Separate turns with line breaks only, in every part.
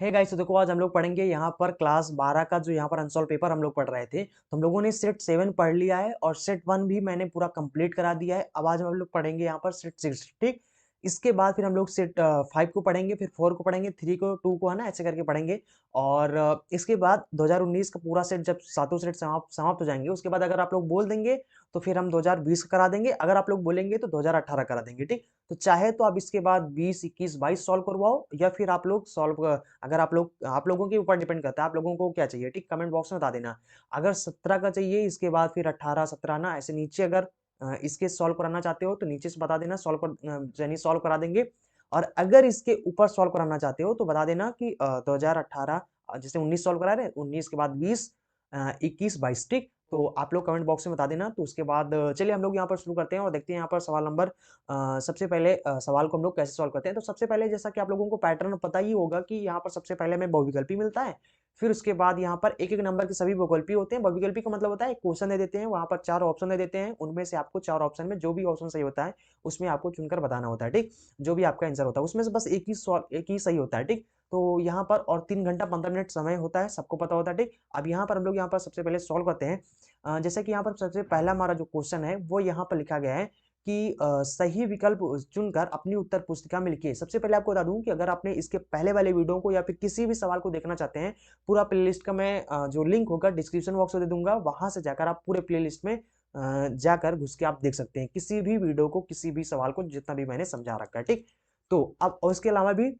Hey guys, तो देखो आज हम लोग पढ़ेंगे यहाँ पर क्लास 12 का जो यहाँ पर अनसॉल्व पेपर हम लोग पढ़ रहे थे। तो हम लोगों ने सेट 7 पढ़ लिया है और सेट 1 भी मैंने पूरा कंप्लीट करा दिया है। अब आज हम लोग पढ़ेंगे यहाँ पर सेट 6, ठीक। इसके बाद फिर हम लोग सेट 5 को पढ़ेंगे, फिर 4 को पढ़ेंगे, 3 को, 2 को, है ना, ऐसे करके पढ़ेंगे। और इसके बाद 2019 का पूरा सेट जब सातों सेट समाप्त हो जाएंगे, उसके बाद अगर आप लोग बोल देंगे तो फिर हम 2020 का करा देंगे। अगर आप लोग बोलेंगे तो 2018 करा देंगे, ठीक। तो चाहे तो आप इसके बाद 20, 21, 22 सॉल्व करवाओ, या फिर आप लोग सॉल्व, अगर आप लोगों के ऊपर डिपेंड करता है, आप लोगों को क्या चाहिए, ठीक, कमेंट बॉक्स में बता देना। अगर 17 का चाहिए, इसके बाद फिर 18, 17 ना, ऐसे नीचे अगर इसके सॉल्व कराना चाहते हो तो नीचे से बता देना, यानी सॉल्व करा देंगे। और अगर इसके ऊपर सॉल्व कराना चाहते हो तो बता देना कि 2018, जैसे 19 सॉल्व करा रहे हैं, 19 के बाद 20, 21, 22, ठीक। तो आप लोग कमेंट बॉक्स में बता देना। तो उसके बाद चलिए हम लोग यहाँ पर शुरू करते हैं और देखते हैं यहाँ पर सवाल नंबर, सबसे पहले सवाल को हम लोग कैसे सॉल्व करते हैं। तो सबसे पहले जैसा कि आप लोगों को पैटर्न पता ही होगा कि यहाँ पर सबसे पहले हमें बहुविकल्पी मिलता है। फिर उसके बाद यहाँ पर एक एक नंबर के सभी बहुविकल्पी होते हैं। बहुविकल्पी का मतलब होता है एक क्वेश्चन दे देते हैं, वहां पर 4 ऑप्शन दे देते हैं, उनमें से आपको 4 ऑप्शन में जो भी ऑप्शन सही होता है उसमें आपको चुनकर बताना होता है, ठीक। जो भी आपका आंसर होता है उसमें से बस एक ही सही होता है, ठीक। तो यहाँ पर और 3 घंटा 15 मिनट समय होता है, सबको पता होता है, ठीक। अब यहाँ पर हम लोग यहाँ पर सबसे पहले सॉल्व करते हैं। जैसे कि यहाँ पर सबसे पहला हमारा जो क्वेश्चन है वो यहाँ पर लिखा गया है कि सही विकल्प चुनकर अपनी उत्तर पुस्तिका में लिखिए। सबसे पहले आपको बता दूं कि अगर आपने इसके पहले वाले वीडियो को या फिर किसी भी सवाल को देखना चाहते हैं, पूरा प्लेलिस्ट का मैं जो लिंक होगा डिस्क्रिप्शन बॉक्स में दे दूंगा, वहां से जाकर आप पूरे प्लेलिस्ट में जाकर घुस के आप देख सकते हैं किसी भी वीडियो को, किसी भी सवाल को, जितना भी मैंने समझा रखा है, ठीक। तो अब और इसके अलावा भी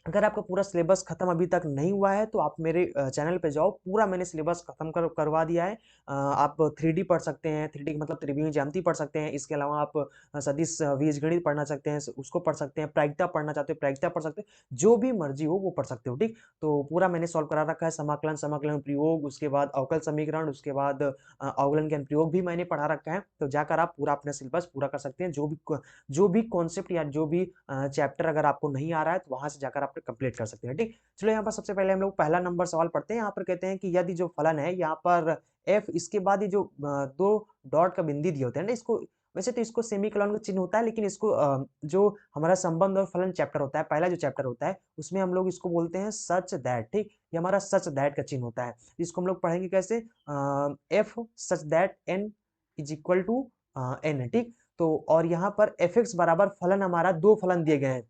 अगर आपका पूरा सिलेबस खत्म अभी तक नहीं हुआ है तो आप मेरे चैनल पे जाओ, पूरा मैंने सिलेबस खत्म करवा दिया है। आप 3D पढ़ सकते हैं, 3D मतलब त्रिविमीय ज्यामिति पढ़ सकते हैं। इसके अलावा आप सदिश बीजगणित पढ़ना सकते हैं, उसको पढ़ सकते हैं। प्रायिकता पढ़ना चाहते हो, प्रायिकता पढ़ सकते हो, जो भी मर्जी हो वो पढ़ सकते हो, ठीक। तो पूरा मैंने सॉल्व करा रखा है। समाकलन, समाकलन प्रयोग, उसके बाद अवकल समीकरण, उसके बाद अवकलन के प्रयोग भी मैंने पढ़ा रखा है। तो जाकर आप पूरा अपना सिलेबस पूरा कर सकते हैं। जो भी कॉन्सेप्ट या जो भी चैप्टर अगर आपको नहीं आ रहा है तो वहां से जाकर आप कंप्लीट कर सकते हैं, ठीक। चलो यहाँ पर सबसे पहले हम लोग पहला नंबर सवाल पढ़ते हैं। यहाँ पर कहते हैं कि यदि जो फलन है यहाँ पर एफ, इसके बाद ये जो दो डॉट का बिंदु दिए होते हैं ना, इसको वैसे तो इसको सेमीकोलन का चिन्ह होता है, लेकिन इसको जो हमारा संबंध और फलन चैप्टर होता है, पहला जो चैप्टर होता है, उसमें हम लोग इसको बोलते हैं सच दैट, ठीक। ये हमारा सच दैट का चिन्ह होता है। इसको हम लोग पढ़ेंगे कैसे, F such that N is equal to N, ठीक। तो और यहाँ पर एफ एक्स बराबर फलन, हमारा दो फलन दिए गए हैं।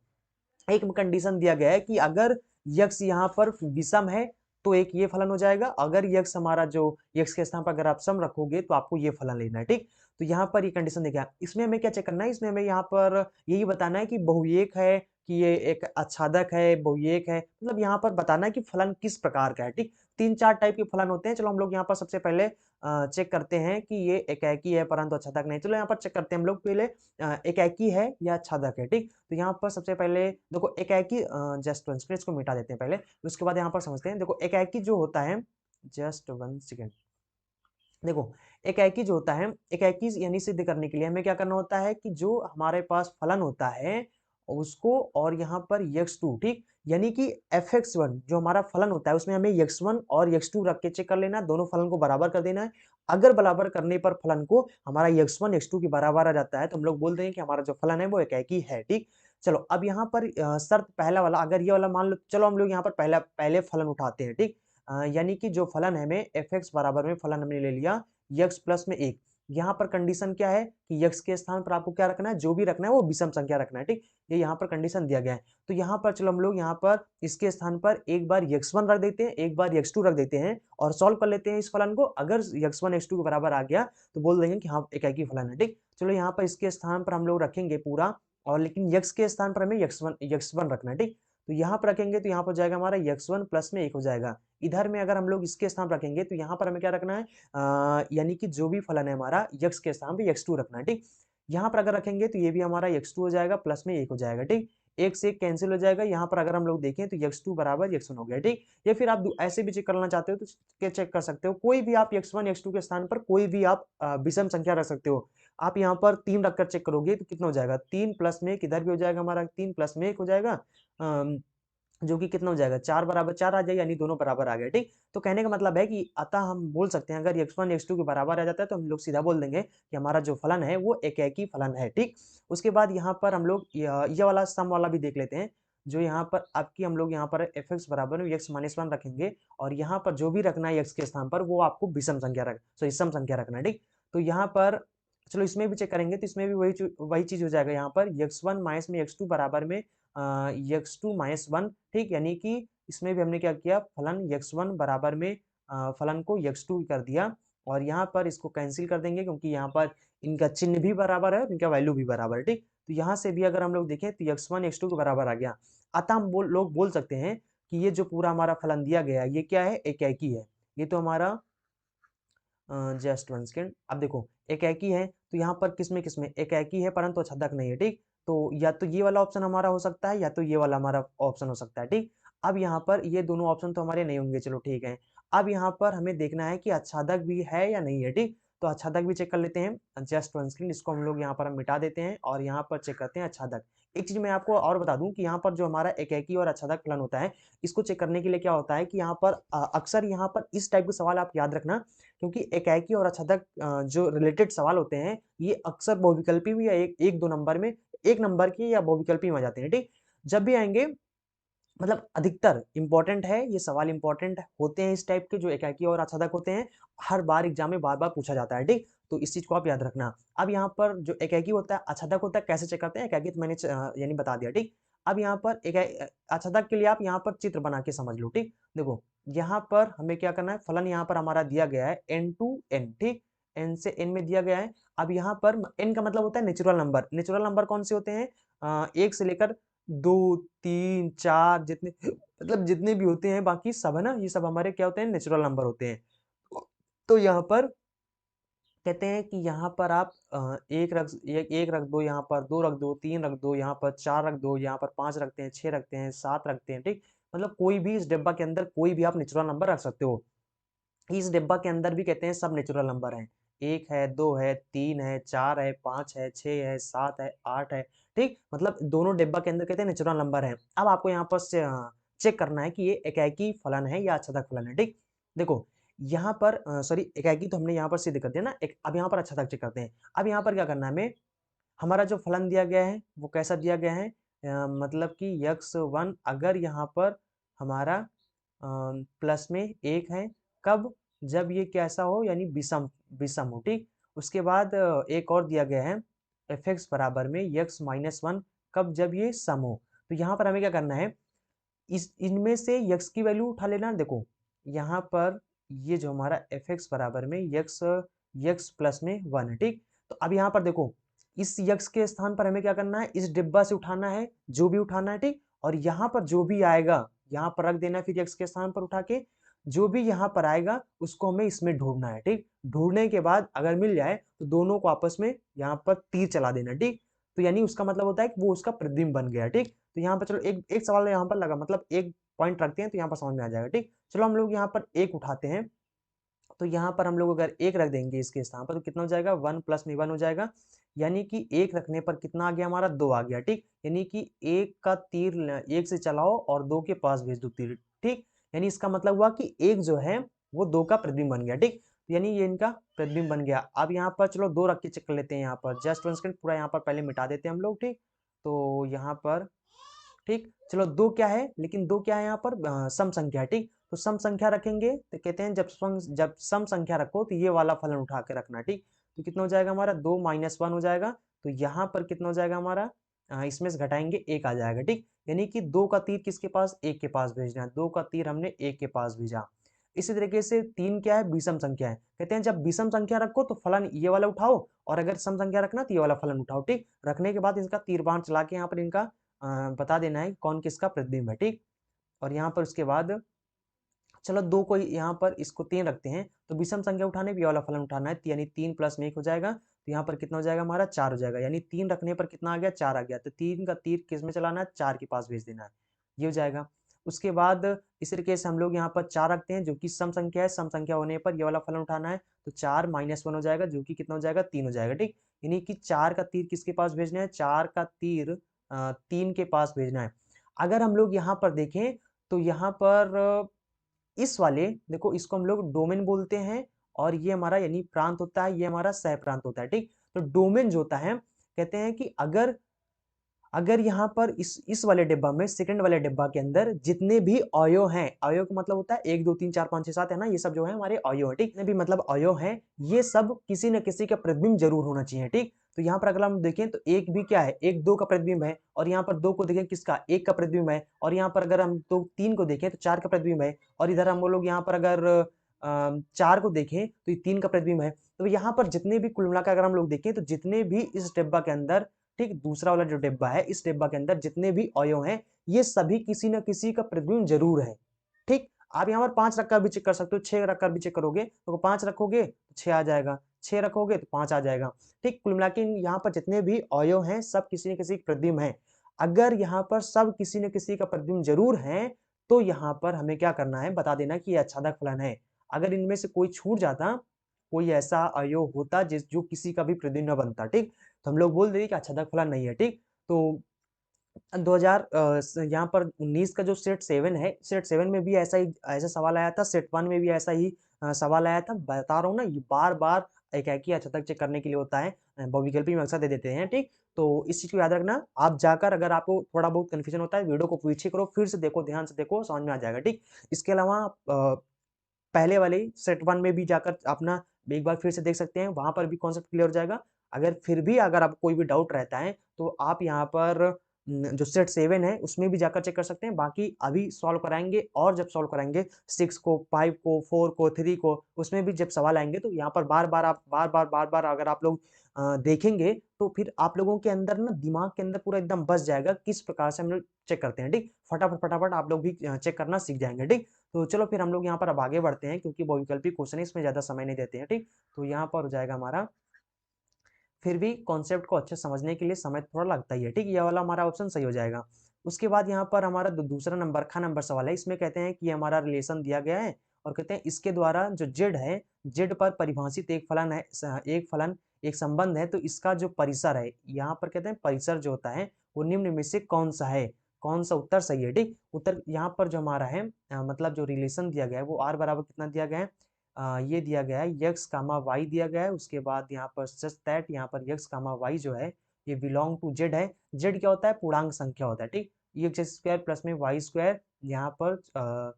एक कंडीशन दिया गया है कि अगर यक्स यहाँ पर विषम है तो एक ये फलन हो जाएगा, अगर यक्स हमारा जो यक्स के स्थान पर अगर आप सम रखोगे तो आपको ये फलन लेना है, ठीक। तो यहाँ पर ये कंडीशन देखा, इसमें हमें क्या चेक करना है, इसमें हमें यहाँ पर यही बताना है कि बहुएक है, कि ये एक आच्छादक है, बहुएक है, मतलब यहाँ पर बताना है कि फलन किस प्रकार का है, ठीक। 3-4 टाइप के फलन होते हैं। चलो हम लोग यहाँ पर सबसे पहले चेक करते हैं कि ये एकाकी है परंतु आच्छादक नहीं। चलो यहाँ पर चेक करते हैं हम लोग पहले, एकाकी है या आच्छादक है, ठीक। तो यहाँ पर सबसे पहले देखो एकाकी, जस्ट वन सेकंड, इसको मिटा देते हैं पहले, उसके बाद यहाँ पर समझते हैं। देखो एकाकी जो होता है, जस्ट वन सेकंड, देखो एकाकी जो होता है, एकाकी यानी सिद्ध करने के लिए हमें क्या करना होता है कि जो हमारे पास फलन होता है उसको, और यहाँ पर x2, ठीक, यानी कि fx1 जो हमारा फलन होता है उसमें हमें x1 और x2 रख के चेक कर लेना है, दोनों फलन को बराबर कर देना है। अगर बराबर करने पर फलन को हमारा x1 x2 के बराबर आ जाता है तो हम लोग बोल देंगे कि हमारा जो फलन है वो एकाकी है, ठीक। चलो अब यहाँ पर शर्त पहला वाला, अगर ये वाला मान लो, चलो हम लोग यहाँ पर पहले फलन उठाते हैं, ठीक। यानी कि जो फलन है हमें fx बराबर में फलन हमने ले लिया x प्लस में 1। यहाँ पर कंडीशन क्या है कि x के स्थान पर आपको क्या रखना है, जो भी रखना है वो विषम संख्या रखना है, ठीक। ये यहाँ पर कंडीशन दिया गया है। तो यहाँ पर चलो हम लोग यहाँ पर इसके स्थान पर एक बार x1 रख देते हैं, एक बार x2 रख देते हैं और सॉल्व कर लेते हैं इस फलन को। अगर x1 x2 के बराबर आ गया तो बोल देंगे कि हाँ एकाकी फलन है, ठीक। चलो यहाँ पर इसके स्थान पर हम लोग रखेंगे पूरा, और लेकिन x के स्थान पर हमें x1 रखना है, ठीक। तो यहाँ पर रखेंगे तो यहाँ पर जाएगा हमारा x1 प्लस में 1 हो जाएगा। इधर में अगर हम लोग इसके स्थान पर रखेंगे तो यहाँ पर हमें क्या रखना है, यानी कि जो भी फलन है हमारा x के स्थान पे x2 रखना है, ठीक। यहाँ पर अगर रखेंगे तो ये भी हमारा x2 हो जाएगा, प्लस में 1 हो जाएगा, ठीक। एक से एक कैंसिल हो जाएगा। यहाँ पर अगर हम लोग देखें तो x2 बराबर x1 हो गया, ठीक। या फिर आप ऐसे भी चेक करना चाहते हो तो चेक कर सकते हो, कोई भी आप x1 x2 के स्थान पर कोई भी आप विषम संख्या रख सकते हो। आप यहाँ पर 3 रखकर चेक करोगे तो कितना हो जाएगा, 3 प्लस में 1, इधर भी हो जाएगा हमारा 3 प्लस में 1 हो जाएगा, जो कि कितना हो जाएगा, 4 बराबर 4 आ जाएगा, यानी दोनों बराबर आ गए, ठीक। तो कहने का मतलब है कि अतः हम बोल सकते हैं अगर x1 x2 के बराबर आ जाता है तो हम लोग सीधा बोल देंगे कि हमारा जो फलन है वो एकाकी फलन है, ठीक। उसके बाद यहाँ पर हम लोग ये वाला सम वाला भी देख लेते हैं। जो यहाँ पर आपकी हम लोग यहाँ पर एफ एक्स बराबर में एक्स माइनस वन रखेंगे, और यहाँ पर जो भी रखना है एक्स के स्थान पर वो आपको विषम संख्या सम संख्या रखना है, ठीक। तो यहाँ पर चलो इसमें भी चेक करेंगे, तो इसमें भी वही चीज हो जाएगा। यहाँ पर एक्स वन माइनस में एक्स टू बराबर में एक्स टू माइनस वन, ठीक। यानी कि इसमें भी हमने क्या किया, फलन एक्स वन बराबर में फलन को एक्स टू कर दिया, और यहाँ पर इसको कैंसिल कर देंगे क्योंकि यहाँ पर इनका चिन्ह भी बराबर है और इनका वैल्यू भी बराबर है, ठीक। तो यहाँ से भी अगर हम लोग देखें तो एक्स वन एक्स टू के बराबर आ गया। अतः हम लोग बोल सकते हैं कि ये जो पूरा हमारा फलन दिया गया है ये क्या है, एकाकी है। ये तो हमारा जस्ट वन सेकेंड, अब देखो एकाकी है तो यहाँ पर किसमें किसमें एकाकी है परंतु छदक नहीं है, ठीक। तो या तो ये वाला ऑप्शन हमारा हो सकता है या तो ये वाला हमारा ऑप्शन हो सकता है, ठीक। अब यहाँ पर ये दोनों ऑप्शन तो हमारे नहीं होंगे, चलो ठीक है। अब यहाँ पर हमें देखना है कि आच्छादक भी है या नहीं है, ठीक। तो आच्छादक भी चेक कर लेते हैं, जस्ट वन सेकेंड, इसको हम लोग यहाँ पर हम मिटा देते हैं और यहाँ पर चेक करते हैं आच्छादक। एक चीज मैं आपको और बता दूं कि यहाँ पर जो हमारा एकाकी और आच्छादक फलन होता है, इसको चेक करने के लिए क्या होता है कि यहाँ पर अक्सर यहाँ पर इस टाइप के सवाल आप याद रखना, क्योंकि एकाकी और आच्छादक जो रिलेटेड सवाल होते हैं ये अक्सर बहुविकल्पी भी या एक दो नंबर में, एक नंबर की या बहुविकल्पी में आ जाते हैं, ठीक। जब भी आएंगे मतलब अधिकतर इंपॉर्टेंट है ये सवाल, इंपॉर्टेंट होते हैं इस टाइप के जो एकाकी और आच्छादक होते हैं, हर बार एग्जाम में बार बार पूछा जाता है, ठीक। तो इस चीज को आप याद रखना। अब यहाँ पर जो एकाकी होता है आच्छादक होता है कैसे चेक करते हैं, एकाकी तो मैंने यानी बता दिया, ठीक। अब यहाँ पर एक आच्छादक के लिए आप यहाँ पर चित्र बना के समझ लो, ठीक। देखो यहाँ पर हमें क्या करना है, फलन यहाँ पर हमारा दिया गया है n टू n, ठीक। n से n में दिया गया है। अब यहाँ पर n का मतलब होता है नेचुरल नंबर। नेचुरल नंबर कौन से होते हैं, एक से लेकर दो तीन चार जितने मतलब जितने भी होते हैं बाकी सब है ना, ये सब हमारे क्या होते हैं, नेचुरल नंबर होते हैं। तो यहाँ पर कहते हैं कि यहाँ पर आप एक रख दो, यहाँ पर दो रख दो, तीन रख दो, यहाँ पर चार रख दो, यहाँ पर पांच रखते हैं, छह रखते हैं, सात रखते हैं, ठीक। मतलब कोई भी इस डिब्बा के अंदर कोई भी आप नेचुरल नंबर रख सकते हो। इस डिब्बा के अंदर भी कहते हैं सब नेचुरल नंबर हैं, एक है, दो है, तीन है, चार है, पांच है, छह है, सात है, आठ है, ठीक। मतलब दोनों डिब्बा के अंदर कहते हैं नेचुरल नंबर है। अब आपको यहाँ पर चेक करना है कि ये एकाकी फलन है या आच्छादक फलन है, ठीक। देखो यहाँ पर सॉरी एकाकी तो हमने यहाँ पर सिद्ध कर दिया ना, अब यहाँ पर आच्छादक चेक करते हैं। अब यहाँ पर क्या करना है हमें, हमारा जो फलन दिया गया है वो कैसा दिया गया है, मतलब कि x1 अगर यहाँ पर हमारा प्लस में एक है, कब, जब ये कैसा हो यानी विषम विषम हो, ठीक। उसके बाद एक और दिया गया है एफ एक्स बराबर में x माइनस वन, कब, जब ये सम हो। तो यहाँ पर हमें क्या करना है, इस इनमें से x की वैल्यू उठा लेना। देखो यहाँ पर ये जो हमारा एफ एक्स बराबर में x प्लस में वन है, ठीक। तो अब यहाँ पर देखो इस यक्स के स्थान पर हमें क्या करना है, इस डिब्बा से उठाना है जो भी उठाना है, ठीक। और यहाँ पर जो भी आएगा यहाँ पर रख देना है, फिर यक्स के स्थान पर उठा के जो भी यहाँ पर आएगा उसको हमें इसमें ढूंढना है, ठीक। ढूंढने के बाद अगर मिल जाए तो दोनों को आपस में यहाँ पर तीर चला देना, ठीक। तो यानी उसका मतलब होता है कि वो उसका प्रतिबिंब बन गया, ठीक। तो यहाँ पर चलो एक एक सवाल यहाँ पर लगा, मतलब एक पॉइंट रखते हैं तो यहाँ पर समझ में आ जाएगा, ठीक। चलो हम लोग यहाँ पर एक उठाते हैं, तो यहाँ पर हम लोग अगर एक रख देंगे इसके स्थान पर तो कितना हो जाएगा, वन प्लस में वन हो जाएगा। यानी कि एक रखने पर कितना आ गया हमारा, दो आ गया, ठीक। यानी कि एक का तीर एक से चलाओ और दो के पास भेज दो तीर, ठीक। यानी इसका मतलब हुआ कि एक जो है वो दो का प्रतिबिंब बन गया, ठीक। यानी ये इनका प्रतिबिंब बन गया। अब यहाँ पर चलो दो रख के चेक कर लेते हैं, यहाँ पर जस्ट वन सेकंड पूरा यहाँ पर पहले मिटा देते हैं हम लोग, ठीक। तो यहाँ पर ठीक, चलो दो क्या है, लेकिन दो क्या है यहाँ पर सम संख्या है, ठीक। तो सम संख्या रखेंगे तो कहते हैं जब सम संख्या रखो तो ये वाला फलन उठा के रखना, ठीक। तो कितना हो जाएगा हमारा, दो माइनस वन हो जाएगा। तो यहाँ पर कितना हो जाएगा हमारा, इसमें से घटाएंगे एक आ जाएगा, ठीक। यानी कि दो का तीर किसके पास, एक के पास भेजना है, दो का तीर हमने एक के पास भेजा। इसी तरीके से तीन क्या है, विषम संख्या है। कहते हैं जब विषम संख्या रखो तो फलन ये वाला उठाओ, और अगर सम संख्या रखना तो ये वाला फलन उठाओ, ठीक। रखने के बाद इसका तीर बाण चला के यहाँ पर इनका बता देना है कौन किसका प्रतिबिंब है, ठीक। और यहाँ पर उसके बाद चलो दो को यहाँ पर इसको तीन रखते हैं, तो विषम संख्या उठाने भी वाला फलन उठाना है, यानी तीन प्लस में एक हो जाएगा। तो यहाँ पर कितना हो जाएगा हमारा, चार हो जाएगा। यानी तीन रखने पर कितना आ गया, चार आ गया। तो तीन का तीर किस में चलाना है, चार के पास भेज देना है, ये हो जाएगा। उसके बाद इस तरीके से हम लोग यहाँ पर चार रखते हैं जो कि सम संख्या है, सम संख्या होने पर ये वाला फलन उठाना है। तो चार माइनस वन हो जाएगा जो कि कितना हो जाएगा, तीन हो जाएगा, ठीक। यानी कि चार का तीर किसके पास भेजना है, चार का तीर तीन के पास भेजना है। अगर हम लोग यहाँ पर देखें तो यहाँ पर इस वाले देखो इसको हम लोग डोमेन बोलते हैं, और ये हमारा यानी प्रांत होता है, ये हमारा सह प्रांत होता है, ठीक। तो डोमेन जो होता है कहते हैं कि अगर अगर यहाँ पर इस वाले डिब्बा में, सेकंड वाले डिब्बा के अंदर जितने भी अवयव हैं, अवयव का मतलब होता है 1 2 3 4 5 6 7 है ना, ये सब जो है हमारे अवयव है, ठीक। जितने भी मतलब अवयव हैं, ये सब किसी न किसी का प्रतिबिंब जरूर होना चाहिए, ठीक। तो यहाँ पर अगर हम देखें तो एक भी क्या है, एक 2 का प्रतिबिंब है, और यहाँ पर 2 को देखें किसका, 1 का प्रतिबिंब है, और यहाँ पर अगर हम तो 3 को देखें तो 4 का प्रतिबिंब है, और इधर हम लोग यहाँ पर अगर 4 को देखें तो ये 3 का प्रतिबिंब है। तो यहाँ पर जितने भी कुल मिलाकर अगर हम लोग देखें तो जितने भी इस डिब्बा के अंदर, ठीक, दूसरा वाला जो डिब्बा है, इस डिब्बा के अंदर जितने भी अवयव हैं, ये सभी किसी न किसी का प्रतिबिंब जरूर है, ठीक। आप यहाँ पर 5 रखकर भी चेक कर सकते हो, 6 रखकर भी चेक करोगे तो 5 रखोगे तो 6 आ जाएगा, 6 रखोगे तो 5 आ जाएगा, ठीक। कुल मिला के यहाँ पर जितने भी अवयव हैं सब किसी न किसी का प्रतिबिंब है। अगर यहाँ पर सब किसी न किसी का प्रतिबिंब जरूर है तो यहाँ पर हमें क्या करना है, बता देना कि ये आच्छादक फलन है। अगर इनमें से कोई छूट जाता, कोई ऐसा अवयव होता जिस जो किसी का भी प्रतिबिंब न बनता, ठीक, तो हम लोग बोल देंगे कि आच्छादक फलन नहीं है, ठीक। तो 2000 यहाँ पर 19 का जो सेट 7 है, सेट 7 में भी ऐसा सवाल आया था, सेट 1 में भी ऐसा ही सवाल आया था। बता रहा हूँ ना, ये बार-बार एक-एक ही आच्छादक चेक करने के लिए होता है, बहुविकल्पी में अक्सर दे देते हैं, ठीक। तो इस चीज़ को याद रखना, आप जाकर अगर आपको थोड़ा बहुत कन्फ्यूजन होता है, वीडियो को पीछे करो, फिर से देखो, ध्यान से देखो, समझ में आ जाएगा, ठीक। इसके अलावा पहले वाले सेट 1 में भी जाकर अपना एक बार फिर से देख सकते हैं, वहाँ पर भी कॉन्सेप्ट क्लियर हो जाएगा। अगर फिर भी अगर आपको कोई भी डाउट रहता है, तो आप यहाँ पर जो सेट 7 है, उसमें भी जाकर चेक कर सकते हैं। बाकी अभी सॉल्व कराएँगे, और जब सॉल्व कराएँगे 6 को, 5 को, 4 को, 3 को, उसमें भी जब सवाल आएँगे, तो यहाँ पर बार-बार अगर आप लोग देखेंगे, तो फिर आप लोगों के अंदर ना, दिमाग के अंदर पूरा एकदम बस जाएगा, किस प्रकार से हम लोग चेक करते हैं, ठीक? फटाफट आप लोग भी चेक करना सीख जाएँगे, ठीक? तो चलो फिर हम लोग यहाँ पर अब आगे बढ़ते हैं, क्योंकि बहुविकल्पी क्वेश्चन है, इसमें ज़्यादा समय नहीं देते हैं, ठीक? तो यहाँ पर हो जाएगा हमारा, फिर भी कॉन्सेप्ट को अच्छे समझने के लिए समय थोड़ा लगता ही है, ठीक? ये वाला हमारा ऑप्शन सही हो जाएगा। उसके बाद यहाँ पर हमारा दूसरा नंबर ख नंबर सवाल है, इसमें कहते हैं कि हमारा रिलेशन दिया गया है, और कहते हैं इसके द्वारा जो जेड है, जेड पर परिभाषित एक फलन है, एक फलन, एक संबंध है, तो इसका जो परिसर है, यहाँ पर कहते हैं परिसर जो होता है, वो निम्न में से कौन सा है? कौन सा उत्तर सही है, ठीक? उत्तर यहाँ पर जो हमारा है, मतलब जो रिलेशन दिया गया है, वो r बराबर कितना दिया गया है? ये दिया गया है x, y दिया गया है। उसके बाद यहाँ पर सच दैट यहाँ पर x, y जो है, ये बिलोंग टू z है। z क्या होता है? पूर्णांक संख्या होता है, ठीक। x स्क्वायर प्लस में y स्क्वायर, यहाँ पर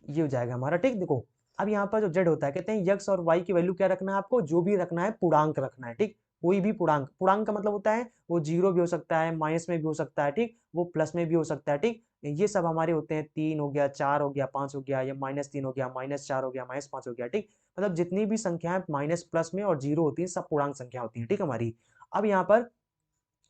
ये हो जाएगा हमारा, ठीक। देखो, अब यहाँ पर जो z होता है, कहते हैं x और y की वैल्यू क्या रखना है आपको? जो भी रखना है पूर्णांक रखना है, ठीक। कोई भी पूर्णांक, पूर्णांक का मतलब होता है वो 0 भी हो सकता है, माइनस में भी हो सकता है, ठीक, वो प्लस में भी हो सकता है, ठीक। ये सब हमारे होते हैं, 3 हो गया, 4 हो गया, 5 हो गया, या -3 हो गया, -4 हो गया, -5 हो गया, ठीक। मतलब जितनी भी संख्याएं माइनस, प्लस में और 0 होती हैं, सब पूर्णांक संख्या होती हैं, ठीक हमारी। अब यहाँ पर,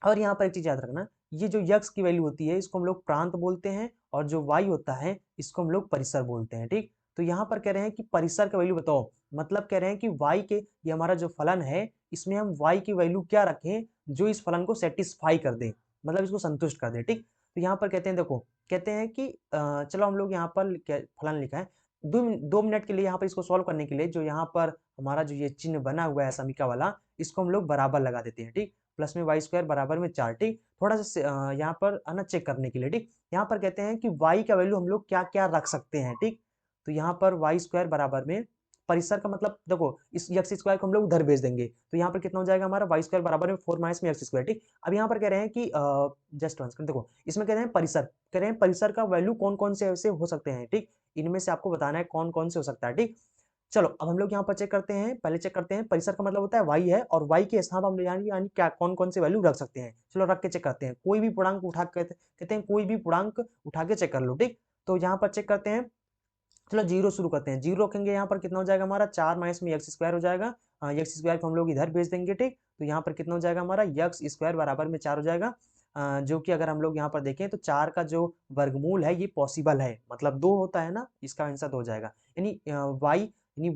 और यहाँ पर एक चीज याद रखना, ये जो यक्स की वैल्यू होती है, इसको हम लोग प्रांत बोलते हैं, और जो वाई होता है, इसको हम लोग परिसर बोलते हैं, ठीक। तो यहाँ पर कह रहे हैं कि परिसर का वैल्यू बताओ, मतलब कह रहे हैं कि वाई के, ये हमारा जो फलन है, इसमें हम वाई की वैल्यू क्या रखें जो इस फलन को सेटिस्फाई कर दे, मतलब इसको संतुष्ट कर दे, ठीक। तो यहाँ पर कहते हैं, देखो, कहते हैं कि चलो हम लोग यहाँ पर फलन लिखा है, 2 मिनट के लिए यहाँ पर इसको सॉल्व करने के लिए, जो यहाँ पर हमारा जो ये चिन्ह बना हुआ है समीका वाला, इसको हम लोग बराबर लगा देते हैं, ठीक। प्लस में वाई स्क्वायर बराबर में 4, ठीक। थोड़ा सा यहाँ पर है ना चेक करने के लिए, ठीक। यहाँ पर कहते हैं कि वाई का वैल्यू हम लोग क्या क्या रख सकते हैं, ठीक। तो यहाँ पर वाई स्क्वायर बराबर में, परिसर का मतलब देखो, इस एक्स स्क्वायर को हम लोग उधर भेज देंगे, तो यहाँ पर कितना हो जाएगा हमारा? वाई स्क्वायर बराबर में 4 माइनस में एक्स स्क्वायर, ठीक। अब यहाँ पर कह रहे हैं कि जस्ट वन सेकंड, देखो, इसमें कह रहे हैं परिसर, कह रहे हैं परिसर का वैल्यू कौन कौन से ऐसे हो सकते हैं, ठीक। इनमें से आपको बताना है कौन कौन से हो सकता है, ठीक। चलो अब हम लोग यहाँ पर चेक करते हैं, पहले चेक करते हैं, परिसर का मतलब होता है y है, और y के स्थान हम यानी यानी क्या कौन कौन से वैल्यू रख सकते हैं। चलो रख के चेक करते हैं, कोई भी पूर्णांक उठा के, कहते हैं कोई भी पूर्णांक उठा के चेक कर लो, ठीक। तो यहाँ पर चेक करते हैं, चलो जीरो शुरू करते हैं, जीरो रखेंगे, यहाँ पर कितना हो जाएगा हमारा? 4 माइनस में एक्स स्क्वायर हो जाएगा, एक्स स्क्वायर को हम लोग इधर भेज देंगे, ठीक। तो यहाँ पर कितना हो जाएगा हमारा? एक्स स्क्वायर बराबर में 4 हो जाएगा, जो कि अगर हम लोग यहाँ पर देखें तो 4 का जो वर्गमूल है, ये पॉसिबल है, मतलब 2 होता है ना, इसका आंसर 2 हो जाएगा, यानी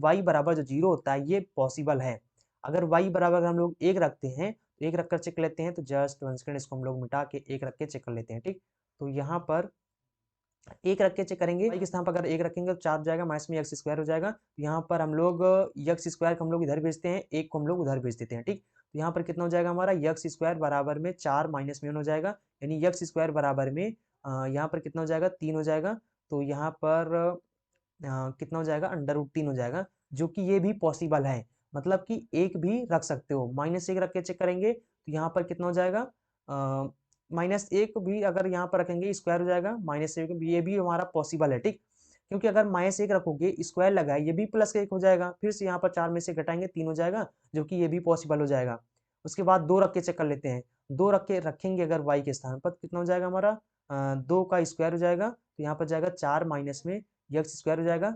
y बराबर जो 0 होता है, ये पॉसिबल है। अगर y बराबर हम लोग 1 रखते हैं, तो 1 रखकर चेक लेते हैं, तो जस्ट वन सेकंड, इसको हम लोग मिटा के 1 रख के चेक कर लेते हैं, ठीक। तो यहाँ पर 1 रख के चेक करेंगे, y के स्थान पर अगर 1 रखेंगे तो 4 हो जाएगा, माइनस में एक्स स्क्वायर हो जाएगा। तो यहाँ पर हम लोग एक्स स्क्वायर को हम लोग इधर भेजते हैं, 1 को हम लोग उधर भेज देते हैं, ठीक। तो यहाँ पर कितना हो जाएगा हमारा? एक्स स्क्वायर बराबर में 4 माइनस में 1 हो जाएगा, यानी एक्स स्क्वायर बराबर में यहाँ पर कितना हो जाएगा? 3 हो जाएगा। तो यहाँ पर कितना हो जाएगा? अंडर रूट 3 हो जाएगा, जो कि ये भी पॉसिबल है, मतलब कि 1 भी रख सकते हो, -1 रख के चेक करेंगे, तो यहाँ पर कितना हो जाएगा? माइनस एक भी अगर यहाँ पर रखेंगे स्क्वायर हो जाएगा, माइनस एक ये भी हमारा पॉसिबल है, ठीक। क्योंकि अगर माइनस एक रखोगे स्क्वायर लगा है, ये भी प्लस एक हो जाएगा, फिर से यहाँ पर 4 में से घटाएंगे 3 हो जाएगा, जो कि ये भी पॉसिबल हो जाएगा। उसके बाद 2 रख के चेक कर लेते हैं, 2 रख के रखेंगे अगर y के स्थान पर कितना हो जाएगा हमारा, 2 का स्क्वायर हो जाएगा, तो यहाँ पर जाएगा 4 माइनस में यक्स स्क्वायर हो जाएगा,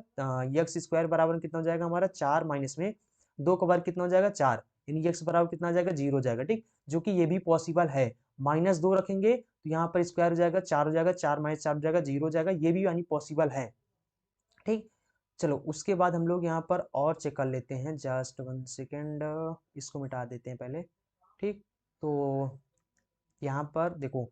यक्स स्क्वायर बराबर कितना हो जाएगा हमारा 4 माइनस में 2 का बार कितना हो जाएगा 4, यानी यक्स बराबर कितना आ जाएगा 0 हो जाएगा, ठीक। जो कि ये भी पॉसिबल है। माइनस 2 रखेंगे तो यहाँ पर स्क्वायर हो जाएगा 4 हो जाएगा, 4 माइनस 4 हो जाएगा 0 हो जाएगा, ये भी यानी पॉसिबल है, ठीक। चलो उसके बाद हम लोग यहाँ पर और चेक कर लेते हैं, जस्ट 1 सेकेंड, इसको मिटा देते हैं पहले, ठीक। तो यहाँ पर देखो,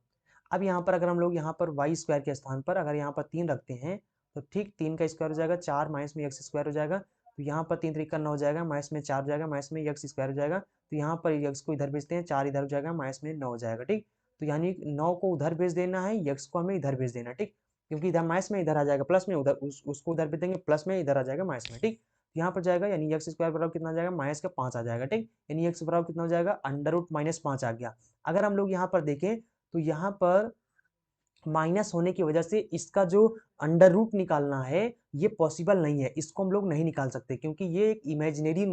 अब यहाँ पर अगर हम लोग यहाँ पर वाई स्क्वायर के स्थान पर अगर यहाँ पर 3 रखते हैं तो ठीक 3 का स्क्वायर हो जाएगा 4 माइनस में एक्स स्क्वायर हो जाएगा, तो यहाँ पर 3 तरीका 9 हो जाएगा, माइनस में 4 हो जाएगा, माइनस में एक्स स्क्वायर हो जाएगा, तो यहाँ पर एक्स को इधर भेजते हैं, 4 इधर हो जाएगा, माइनस में 9 हो जाएगा, ठीक। तो यानी 9 को उधर भेज देना है, एक्स को हमें इधर भेज देना, ठीक। क्योंकि इधर माइनस में इधर आ जाएगा प्लस में, उधर उसको उधर भेज देंगे प्लस में, इधर आ जाएगा माइनस में, ठीक। यहाँ पर जाएगा यानी एक्स स्क्वायर बराबर कितना आ जाएगा माइनस का 5 आ जाएगा, ठीक। यानी एक्स बराबर कितना हो जाएगा अंडर रूट माइनस 5 आ गया। अगर हम लोग यहाँ पर देखें तो यहाँ पर माइनस होने की वजह से इसका जो अंडर रूट निकालना है ये पॉसिबल नहीं है, इसको हम लोग नहीं निकाल सकते क्योंकि ये एक इमेजिनरी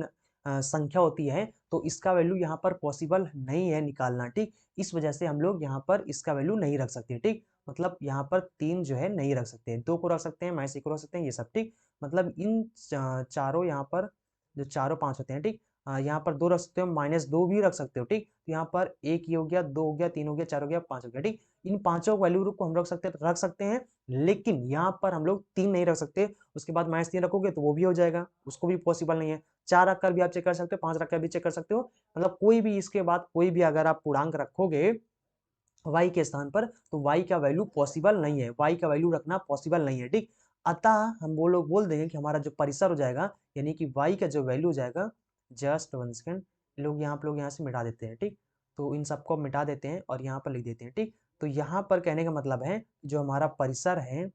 संख्या होती है, तो इसका वैल्यू यहाँ पर पॉसिबल नहीं है निकालना, ठीक। इस वजह से हम लोग यहाँ पर इसका वैल्यू नहीं रख सकते, ठीक। मतलब यहाँ पर 3 जो है नहीं रख सकते, 2 को रख सकते हैं, माइनस 1 को रख सकते हैं, ये सब, ठीक। मतलब इन चारों यहाँ पर जो चारों 5 होते हैं, ठीक। यहाँ पर 2 रख सकते हो, माइनस 2 भी रख सकते हो, ठीक। तो यहाँ पर 1 ये हो गया, 2 हो गया, 3 हो गया, 4 हो गया, 5 हो गया, ठीक। इन पांचों वैल्यू को हम रख सकते हैं, लेकिन यहाँ पर हम लोग 3 नहीं रख सकते। उसके बाद माइनस 3 रखोगे तो वो भी हो जाएगा, उसको भी पॉसिबल नहीं है। 4 रखकर भी आप चेक कर सकते हो, 5 रखकर भी चेक कर सकते हो, मतलब कोई भी इसके बाद कोई भी अगर आप पूर्णांक रखोगे y के स्थान पर तो y का वैल्यू पॉसिबल नहीं है, y का वैल्यू रखना पॉसिबल नहीं है, ठीक। अतः हम वो लोग बोल देंगे कि हमारा जो परिसर हो जाएगा यानी कि y का जो वैल्यू हो जाएगा, जस्ट 1 सेकेंड, लोग यहाँ से मिटा देते हैं, ठीक। तो इन सबको मिटा देते हैं और यहाँ पर लिख देते हैं, ठीक। तो यहाँ पर कहने का मतलब है जो हमारा परिसर है,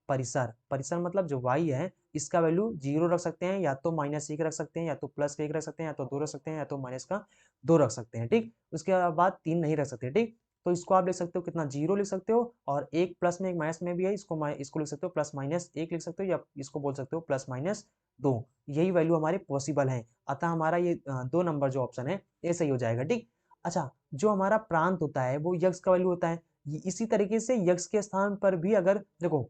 परिसर परिसर मतलब जो y है इसका वैल्यू 0 रख सकते हैं, या तो -1 रख सकते हैं, या तो +1 रख सकते हैं, या तो 2 रख सकते हैं, या तो माइनस का 2 रख सकते हैं, ठीक। उसके बाद 3 नहीं रख सकते, ठीक। तो इसको आप लिख सकते हो कितना 0 लिख सकते हो, और एक प्लस में एक माइनस में भी है, इसको लिख सकते हो +-1 लिख सकते हो, या इसको बोल सकते हो +-2, यही वैल्यू हमारे पॉसिबल है। अतः हमारा ये 2 नंबर जो ऑप्शन है ये सही हो जाएगा, ठीक। अच्छा, जो हमारा प्रांत होता है वो यक्स का वैल्यू होता है, इसी तरीके से यक्स के स्थान पर भी अगर देखो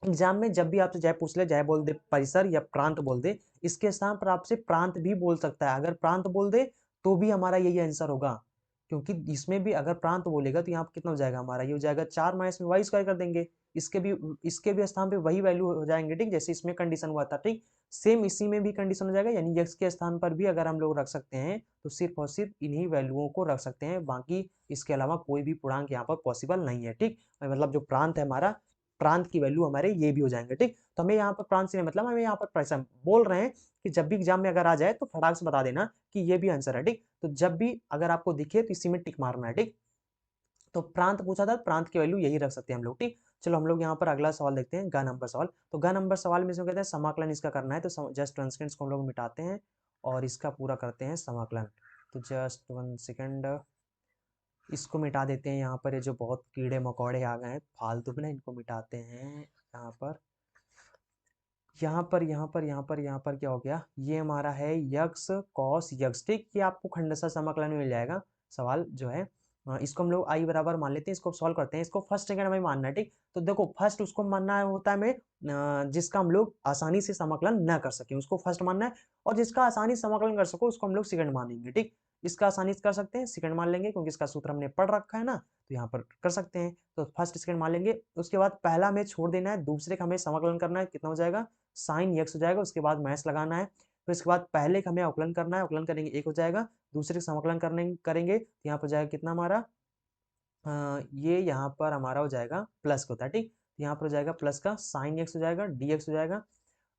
एग्जाम में जब भी आपसे चाहे पूछ ले, चाहे बोल दे परिसर या प्रांत बोल दे, इसके स्थान पर आपसे प्रांत भी बोल सकता है, अगर प्रांत बोल दे तो भी हमारा यही आंसर होगा, क्योंकि इसमें भी अगर प्रांत बोलेगा तो यहाँ पर कितना हो जाएगा हमारा, ये हो जाएगा 4 माइनस में वाई स्क्वायर कर देंगे, इसके भी स्थान पे वही वैल्यू हो जाएंगे, ठीक। जैसे इसमें कंडीशन हुआ था, ठीक, सेम इसी में भी कंडीशन हो जाएगा, यानी यक्स के स्थान पर भी अगर हम लोग रख सकते हैं तो सिर्फ और सिर्फ इन्हीं वैल्यूओं को रख सकते हैं, बाकी इसके अलावा कोई भी पूर्णांक यहाँ पर पॉसिबल नहीं है, ठीक। मतलब जो प्रांत है हमारा, प्रांत की वैल्यू हमारे ये भी हो जाएंगे, ठीक। तो हमें यहाँ पर प्रांत से मतलब हमें यहाँ पर पैसा बोल रहे हैं कि जब भी एग्जाम में अगर आ जाए तो फटाक से बता देना कि ये भी आंसर है, ठीक। तो जब भी अगर आपको दिखे तो इसी में टिक मारना है, ठीक। तो प्रांत पूछा था, प्रांत की वैल्यू यही रख सकते हैं हम लोग, ठीक। चलो हम लोग यहाँ पर अगला सवाल देखते हैं, ग नंबर सवाल। तो ग नंबर सवाल में इसमें कहते हैं समाकलन इसका करना है, तो जस्ट ट्रांसकेंड्स को हम लोग मिटाते हैं और इसका पूरा करते हैं समाकलन। तो जस्ट 1 सेकेंड, इसको मिटा देते हैं, यहाँ पर ये जो बहुत कीड़े मकोड़े आ गए हैं फालतू में, इनको मिटाते हैं। यहाँ पर क्या हो गया, ये हमारा है यक्स कॉस यक्स, ठीक। ये आपको खंडशः समाकलन में मिल जाएगा सवाल जो है। इसको हम लोग आई बराबर मान लेते हैं, इसको सॉल्व करते हैं, इसको फर्स्ट सेकंड में मानना है, ठीक। तो देखो फर्स्ट उसको मानना होता है हमें जिसका हम लोग आसानी से समाकलन न कर सके उसको फर्स्ट मानना है, और जिसका आसानी से समाकलन कर सको उसको हम लोग सेकंड मानेंगे, ठीक। इसका आसानी से कर सकते हैं सेकंड मान लेंगे क्योंकि इसका सूत्र हमने पढ़ रखा है ना, तो यहाँ पर कर सकते हैं, तो फर्स्ट सेकंड मान लेंगे। उसके बाद पहला हमें छोड़ देना है, दूसरे का हमें समाकलन करना है, कितना हो जाएगा साइन एक्स हो जाएगा, उसके बाद माइनस लगाना है, फिर उसके बाद पहले का हमें अवकलन करना है, अवकलन करेंगे 1 हो जाएगा, दूसरे का समाकलन करेंगे तो यहाँ पर जाएगा कितना हमारा, ये यहाँ पर हमारा हो जाएगा प्लस का होता है, ठीक। यहाँ पर हो जाएगा प्लस का साइन एक्स हो जाएगा, डी एक्स हो जाएगा।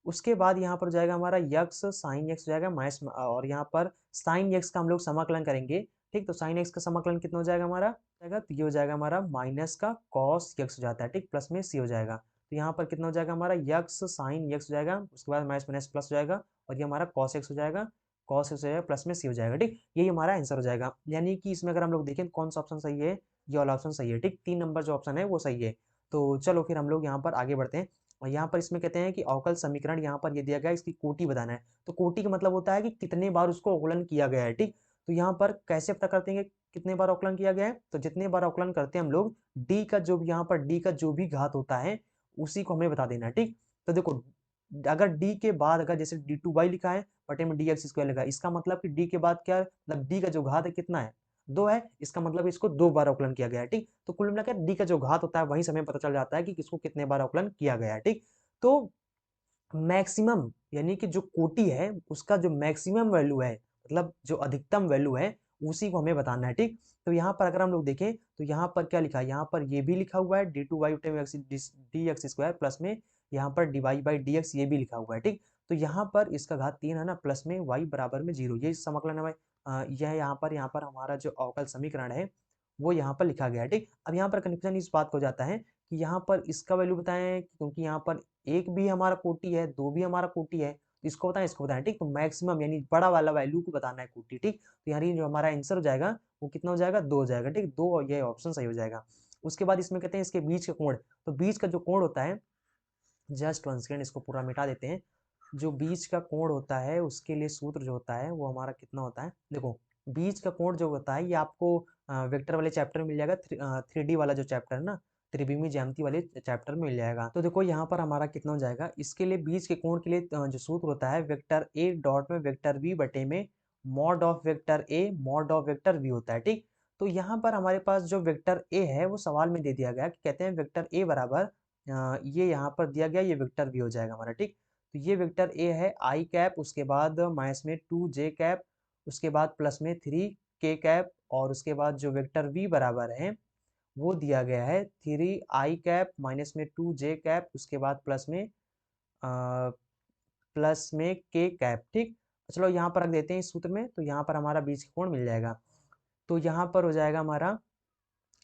उसके बाद यहाँ पर हो जाएगा हमारा यक्स साइन एक्स हो जाएगा माइनस, और यहाँ पर साइन एक्स का हम लोग समाकलन करेंगे, ठीक। तो साइन एक्स का समाकलन कितना हो जाएगा हमारा, तो ये हो जाएगा हमारा माइनस का कॉस एक्स हो जाता है, ठीक, प्लस में सी हो जाएगा। तो यहाँ पर कितना हो जाएगा हमारा यक्स साइन एक्स हो जाएगा, उसके बाद माइनस माइनस प्लस हो जाएगा, और ये हमारा कॉस एक्स हो जाएगा। कॉस हो जाएगा प्लस में सी हो जाएगा, ठीक। यही हमारा आंसर हो जाएगा। यानी कि इसमें अगर हम लोग देखें कौन सा ऑप्शन सही है, ये वाला ऑप्शन सही है, ठीक। 3 नंबर जो ऑप्शन है वो सही है। तो चलो फिर हम लोग यहाँ पर आगे बढ़ते हैं। और यहाँ पर इसमें कहते हैं कि अवकल समीकरण यहाँ पर ये दिया गया है, इसकी कोटि बताना है। तो कोटि का मतलब होता है कि कितने बार उसको अवकलन किया गया है, ठीक। तो यहाँ पर कैसे पता करते हैं कि कितने बार अवकलन किया गया है, तो जितने बार अवकलन करते हैं हम लोग डी का जो भी यहाँ पर डी का जो भी घात होता है उसी को हमें बता देना है, ठीक। तो देखो अगर डी के बाद अगर जैसे डी टू वाई लिखा है बटे में डी एक्स स्क्वायर लिखा है, इसका मतलब कि डी के बाद क्या है, मतलब डी का जो घात है कितना है, 2 है। इसका मतलब इसको 2 बार अवकलन किया गया है, ठीक। तो कुल मिलाकर डी का जो घात होता है वहीं से हमें पता चल जाता है कि किसको कितने बार अवकलन किया गया है, ठीक। तो मैक्सिमम यानी कि जो कोटि है उसका जो मैक्सिमम वैल्यू है, मतलब जो अधिकतम वैल्यू है उसी को हमें बताना है, ठीक। तो यहाँ पर अगर हम लोग देखें तो यहाँ पर क्या लिखा है, यहाँ पर ये भी लिखा हुआ है D two Y D X square plus में यहाँ पर D Y by D X ये भी लिखा हुआ है, ठीक। तो यहाँ पर इसका घात 3 है ना, प्लस में वाई बराबर में 0, ये समाकलन है भाई। यह यहाँ पर हमारा जो अवकल समीकरण है वो यहाँ पर लिखा गया है, ठीक। अब यहाँ पर कन्फ्यूजन इस बात को जाता है कि यहाँ पर इसका वैल्यू बताएं, क्योंकि यहाँ पर एक भी हमारा कोटि है, 2 भी हमारा कोटि है, तो इसको बताएं, ठीक। तो मैक्सिमम यानी बड़ा वाला वैल्यू को बताना है कोटि, ठीक। तो यानी जो हमारा आंसर हो जाएगा वो कितना हो जाएगा, 2 हो जाएगा, ठीक। 2 और ये ऑप्शन सही हो जाएगा। उसके बाद इसमें कहते हैं इसके बीच का कोण, तो बीच का जो कोण होता है, जस्ट 1 सेकेंड इसको पूरा मिटा देते हैं। जो बीच का कोण होता है उसके लिए सूत्र जो होता है वो हमारा कितना होता है, देखो बीच का कोण जो होता है ये आपको वेक्टर वाले चैप्टर में मिल जाएगा, 3D वाला जो चैप्टर है ना, त्रिविमीय ज्यामिति वाले चैप्टर में मिल जाएगा। तो देखो यहाँ पर हमारा कितना हो जाएगा, इसके लिए बीच के कोण के लिए जो सूत्र होता है वेक्टर ए डॉट में वेक्टर बी बटे में mod of vector A mod of vector B होता है, ठीक। तो यहाँ पर हमारे पास जो वेक्टर ए है वो सवाल में दे दिया गया कि कहते हैं वेक्टर ए बराबर ये यहाँ पर दिया गया, ये वेक्टर बी हो जाएगा हमारा, ठीक। तो ये वेक्टर ए है आई कैप, उसके बाद माइनस में 2 जे कैप, उसके बाद प्लस में 3 के कैप, और उसके बाद जो वेक्टर वी बराबर है वो दिया गया है 3 आई कैप माइनस में 2 जे कैप, उसके बाद प्लस में के कैप, ठीक। चलो यहाँ पर रख देते हैं इस सूत्र में, तो यहाँ पर हमारा बीच का कोण मिल जाएगा। तो यहाँ पर हो जाएगा हमारा,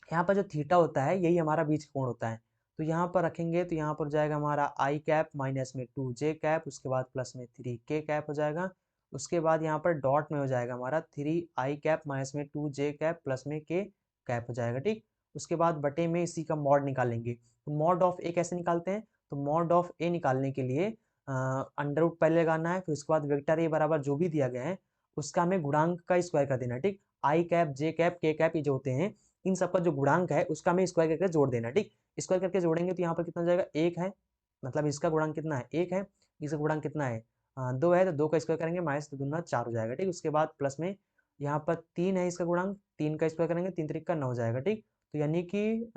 यहाँ पर जो थीटा होता है यही हमारा बीच का कोण होता है। तो यहाँ पर रखेंगे तो यहाँ पर हो जाएगा हमारा आई कैप माइनस में 2 जे कैप, उसके बाद प्लस में 3 के कैप हो जाएगा। उसके बाद यहाँ पर डॉट में हो जाएगा हमारा 3 आई कैप माइनस में 2 जे कैप प्लस में के कैप हो जाएगा, ठीक। उसके बाद बटे में इसी का मॉड निकालेंगे। तो मॉड ऑफ ए कैसे निकालते हैं, तो मॉड ऑफ ए निकालने के लिए अंडर रूट पहले लगाना है, फिर उसके बाद वेक्टर ए बराबर जो भी दिया गया है उसका हमें गुणांक का स्क्वायर कर देना, ठीक। आई कैप जे कैप के कैप ये जो होते हैं इन सबका जो गुणांक है उसका हमें स्क्वायर करके जोड़ देना, ठीक। स्क्वायर करके जोड़ेंगे तो यहाँ पर कितना हो जाएगा, 1 है, मतलब इसका गुणांक कितना है, 1 है, इसका गुणांक कितना है 2 है, तो 2 का स्क्वायर करेंगे माइनस 2 दूना 4 हो जाएगा, ठीक। उसके बाद प्लस में यहाँ पर 3 है, इसका गुणांक 3 का स्क्वायर करेंगे 3 3 का 9 हो जाएगा, ठीक। तो यानी कि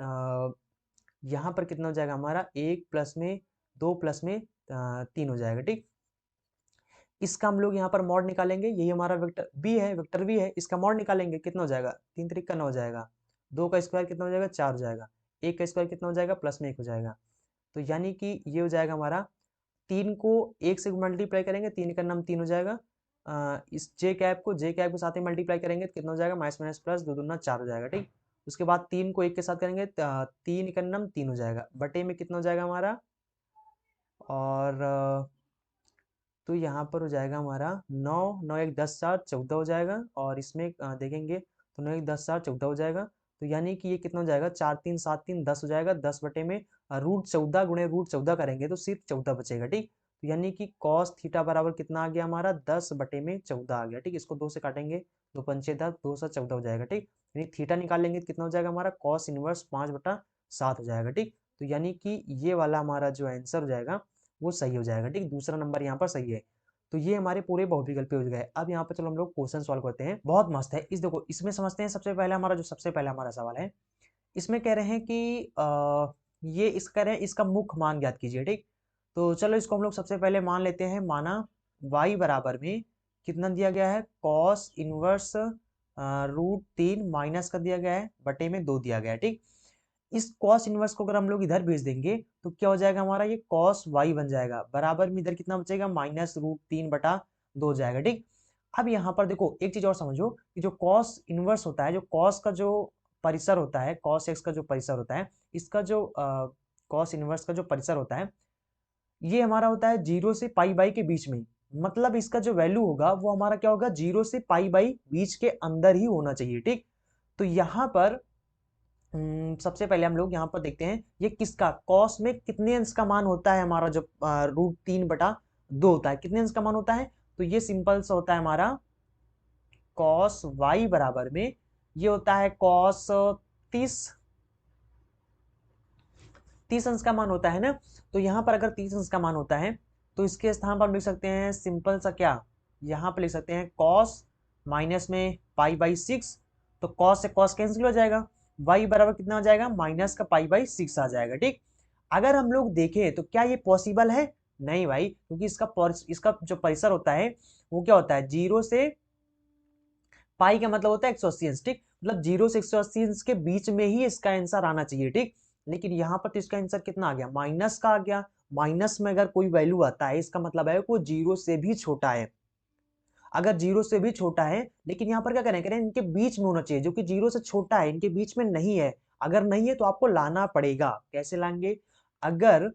यहाँ पर कितना हो जाएगा हमारा 1 प्लस में 2 प्लस में 3 हो जाएगा, ठीक। इसका हम लोग यहाँ पर मॉड निकालेंगे, यही हमारा वेक्टर बी है, वेक्टर बी है, इसका मॉड निकालेंगे कितना हो जाएगा, 3 3 का 9 हो जाएगा, 2 का स्क्वायर कितना हो जाएगा 4 हो जाएगा, 1 का स्क्वायर कितना हो जाएगा प्लस में 1 हो जाएगा। तो यानी कि ये हो जाएगा हमारा 3 को 1 से मल्टीप्लाई करेंगे 3 का नाम 3 हो जाएगा, इस जे कैप को साथ में मल्टीप्लाई करेंगे तो कितना हो जाएगा माइनस माइनस प्लस 2 दूना 4 हो जाएगा, ठीक। उसके बाद 3 को 1 के साथ करेंगे 3 का नाम 3 हो जाएगा, बटे में कितना हो जाएगा हमारा, और तो यहाँ पर हो जाएगा हमारा 9 9 1 10 4 14 हो जाएगा, और इसमें देखेंगे तो 9 1 10 4 14 हो जाएगा। तो यानी कि ये कितना हो जाएगा 4 3 7 3 10 हो जाएगा, 10 बटे में रूट 14 गुणे रूट 14 करेंगे तो सिर्फ 14 बचेगा, ठीक। तो यानी कि कॉस थीटा बराबर कितना आ गया हमारा 10 बटे में 14 आ गया, ठीक। इसको 2 से काटेंगे 2 पंचे 10 2 से 14 हो जाएगा, ठीक। यानी थीटा निकालेंगे तो कितना हो जाएगा हमारा कॉस इनवर्स 5/7 हो जाएगा, ठीक। तो यानी कि ये वाला हमारा जो आंसर हो जाएगा वो सही हो जाएगा, ठीक। दूसरा नंबर यहाँ पर सही है। तो ये हमारे पूरे बहुविकल्पी हो गए। अब यहाँ पर चलो हम लोग क्वेश्चन सॉल्व करते हैं, बहुत मस्त है। इस देखो इसमें समझते हैं सबसे पहले हमारा सवाल है, इसमें कह रहे हैं कि ये इस कह रहे हैं इसका मुख्य मान ज्ञात कीजिए, ठीक। तो चलो इसको हम लोग सबसे पहले मान लेते हैं, माना y बराबर में कितना दिया गया है कॉस इनवर्स √3 माइनस का दिया गया है बटे में 2 दिया गया है, ठीक। इस कॉस इनवर्स को अगर हम लोग इधर भेज देंगे तो क्या हो जाएगा हमारा ये कॉस वाई बन जाएगा, बराबर में इधर कितना बचेगा -√3/2 हो जाएगा, ठीक। अब यहाँ पर देखो एक चीज और समझो कि जो कॉस इनवर्स होता है, जो कॉस का जो परिसर होता है, कॉस एक्स का जो परिसर होता है, इसका जो कॉस इनवर्स का जो परिसर होता है ये हमारा होता है 0 से पाई बाई के बीच में। मतलब इसका जो वैल्यू होगा वो हमारा क्या होगा, 0 से पाई बाई बीच के अंदर ही होना चाहिए। ठीक, तो यहां पर सबसे पहले हम लोग यहाँ पर देखते हैं ये किसका, कॉस में कितने अंश का मान होता है हमारा, जो √3/2 होता है, कितने अंश का मान होता है, तो ये सिंपल सा होता है हमारा कॉस वाई बराबर में ये होता है कॉस 30 30 अंश का मान होता है ना। तो यहां पर अगर 30 अंश का मान होता है तो इसके स्थान पर हम लिख सकते हैं सिंपल सा क्या, यहां पर लिख सकते हैं कॉस माइनस में पाई/6, तो कॉस से कॉस कैंसिल हो जाएगा, वाई बराबर कितना हो जाएगा, माइनस का पाई/6 आ जाएगा। ठीक, अगर हम लोग देखें तो क्या ये पॉसिबल है, नहीं भाई, क्योंकि इसका जो परिसर होता है वो क्या होता है, 0 से पाई का मतलब होता है 180 अंश। ठीक, मतलब 0 से 180 अंश के बीच में ही इसका आंसर आना चाहिए। ठीक, लेकिन यहां पर तो इसका आंसर कितना आ गया, माइनस का आ गया। माइनस में अगर कोई वैल्यू आता है इसका मतलब है वो 0 से भी छोटा है। अगर 0 से भी छोटा है, लेकिन यहाँ पर क्या करें इनके बीच में होना चाहिए, जो कि 0 से छोटा है, इनके बीच में नहीं है। अगर नहीं है तो आपको लाना पड़ेगा, कैसे लाएंगे, अगर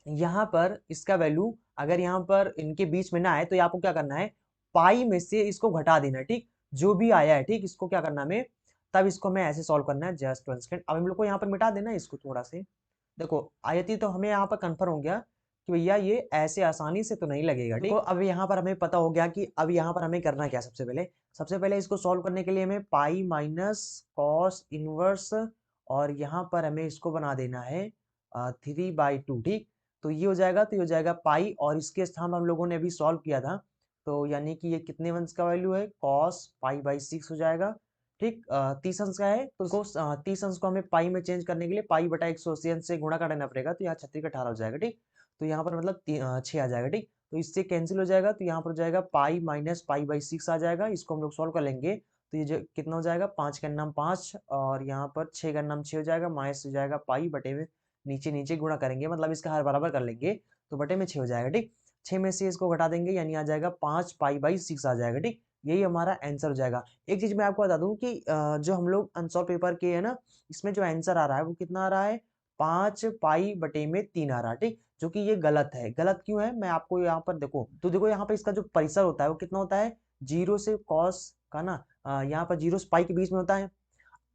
यहाँ पर इसका वैल्यू अगर यहाँ पर इनके बीच में ना आए तो आपको क्या करना है, पाई में से इसको घटा देना है। ठीक, जो भी आया है, ठीक, इसको क्या करना है हमें, तब इसको हमें ऐसे सॉल्व करना है, जस्ट 1 सेकंड। अब हम लोग को यहाँ पर मिटा देना है इसको थोड़ा से, देखो आयती, तो हमें यहाँ पर कंफर्म हो गया कि भैया ये ऐसे आसानी से तो नहीं लगेगा। ठीक, अब यहाँ पर हमें पता हो गया कि अब यहाँ पर हमें करना क्या, सबसे पहले इसको सॉल्व करने के लिए हमें पाई माइनस कॉस इनवर्स, और यहाँ पर हमें इसको बना देना है 3/2। ठीक, तो ये हो जाएगा, तो ये हो जाएगा पाई, और इसके स्थान हम लोगों ने अभी सॉल्व किया था, तो यानी कि ये कितने अंश का वैल्यू है, कॉस पाई/6 हो जाएगा। ठीक, 30 अंश का है तो उसको 30 अंश को हमें पाई में चेंज करने के लिए पाई/180 अंश से गुणा करना पड़ेगा, तो यहाँ 36/18 हो जाएगा। ठीक, तो यहाँ पर मतलब 6 आ जाएगा। ठीक, तो इससे कैंसिल हो जाएगा, तो यहाँ पर हो जाएगा पाई माइनस पाई/6 आ जाएगा, इसको हम लोग सॉल्व कर लेंगे तो ये जो कितना हो जाएगा, 5 का नाम 5 और यहाँ पर 6 का नाम 6 हो जाएगा, माइनस हो जाएगा पाई बटे में नीचे नीचे गुणा करेंगे, मतलब इसका हर बराबर कर लेंगे तो बटे में 6 हो जाएगा। ठीक, 6 में से इसको घटा देंगे यानी आ जाएगा 5 पाई/6 आ जाएगा। ठीक, यही हमारा आंसर हो जाएगा। एक चीज मैं आपको बता दूं कि जो हम लोग अनसॉल्व पेपर के है ना, इसमें जो आंसर आ रहा है वो कितना आ रहा है, 5 पाई बटे में 3 आ रहा है। ठीक, जो कि ये गलत है। गलत क्यों है, मैं आपको यहाँ पर देखो, तो देखो यहाँ पर इसका जो परिसर होता है वो कितना होता है, 0 से कॉस का ना, यहाँ पर 0 से पाई के बीच में होता है।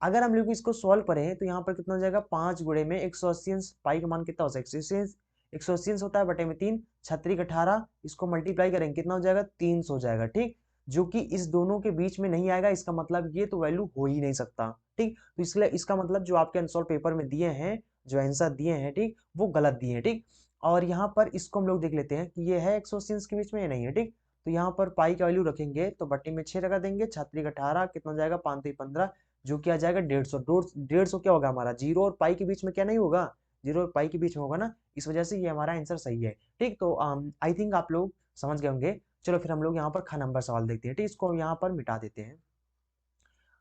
अगर हम लोग इसको सॉल्व करें तो यहाँ पर कितना हो जाएगा, 5 गुणे में 180 अंश, पाई का मान कितना हो जाएगा, 180 अंश होता है बटे में 3, 36/18, इसको मल्टीप्लाई करेंगे कितना हो जाएगा, 300 हो जाएगा। ठीक, जो कि इस दोनों के बीच में नहीं आएगा, इसका मतलब ये तो वैल्यू हो ही नहीं सकता। ठीक, तो इसलिए इसका मतलब जो आपके अनसॉल्व पेपर में दिए हैं, जो आंसर दिए हैं, ठीक, वो गलत दिए हैं। ठीक, और यहाँ पर इसको हम लोग देख लेते हैं कि ये है 180 अंश के बीच में या नहीं है। ठीक, तो यहाँ पर पाई का वैल्यू रखेंगे तो बटे में 6 लगा देंगे, 36/18 कितना हो जाएगा, 5 15, जो कि आ जाएगा 150। 150 क्या होगा हमारा, 0 और पाई के बीच में क्या नहीं होगा, 0 और पाई के बीच में होगा ना, इस वजह से ये हमारा आंसर सही है। ठीक, तो आई थिंक आप लोग समझ गए होंगे। चलो फिर हम लोग यहाँ पर ख नंबर सवाल देखते हैं। ठीक, इसको यहाँ पर मिटा देते हैं,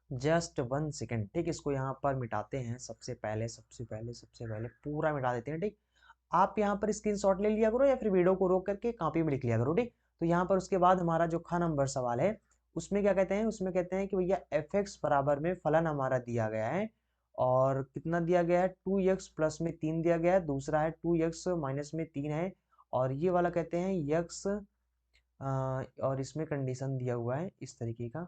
जस्ट 1 सेकेंड। ठीक, इसको यहाँ पर मिटाते हैं, सबसे पहले पूरा मिटा देते हैं। ठीक, आप यहाँ पर स्क्रीनशॉट ले लिया करो या फिर वीडियो को रोक करके कॉपी में लिख लिया करो। ठीक, तो यहाँ पर उसके बाद हमारा जो ख नंबर सवाल है उसमें क्या कहते हैं, उसमें कहते हैं कि भैया f(x) बराबर में फलन हमारा दिया गया है, और कितना दिया गया है, 2x प्लस में 3 दिया गया है, दूसरा है 2x माइनस में 3 है, और ये वाला कहते हैं x, और इसमें कंडीशन दिया हुआ है इस तरीके का,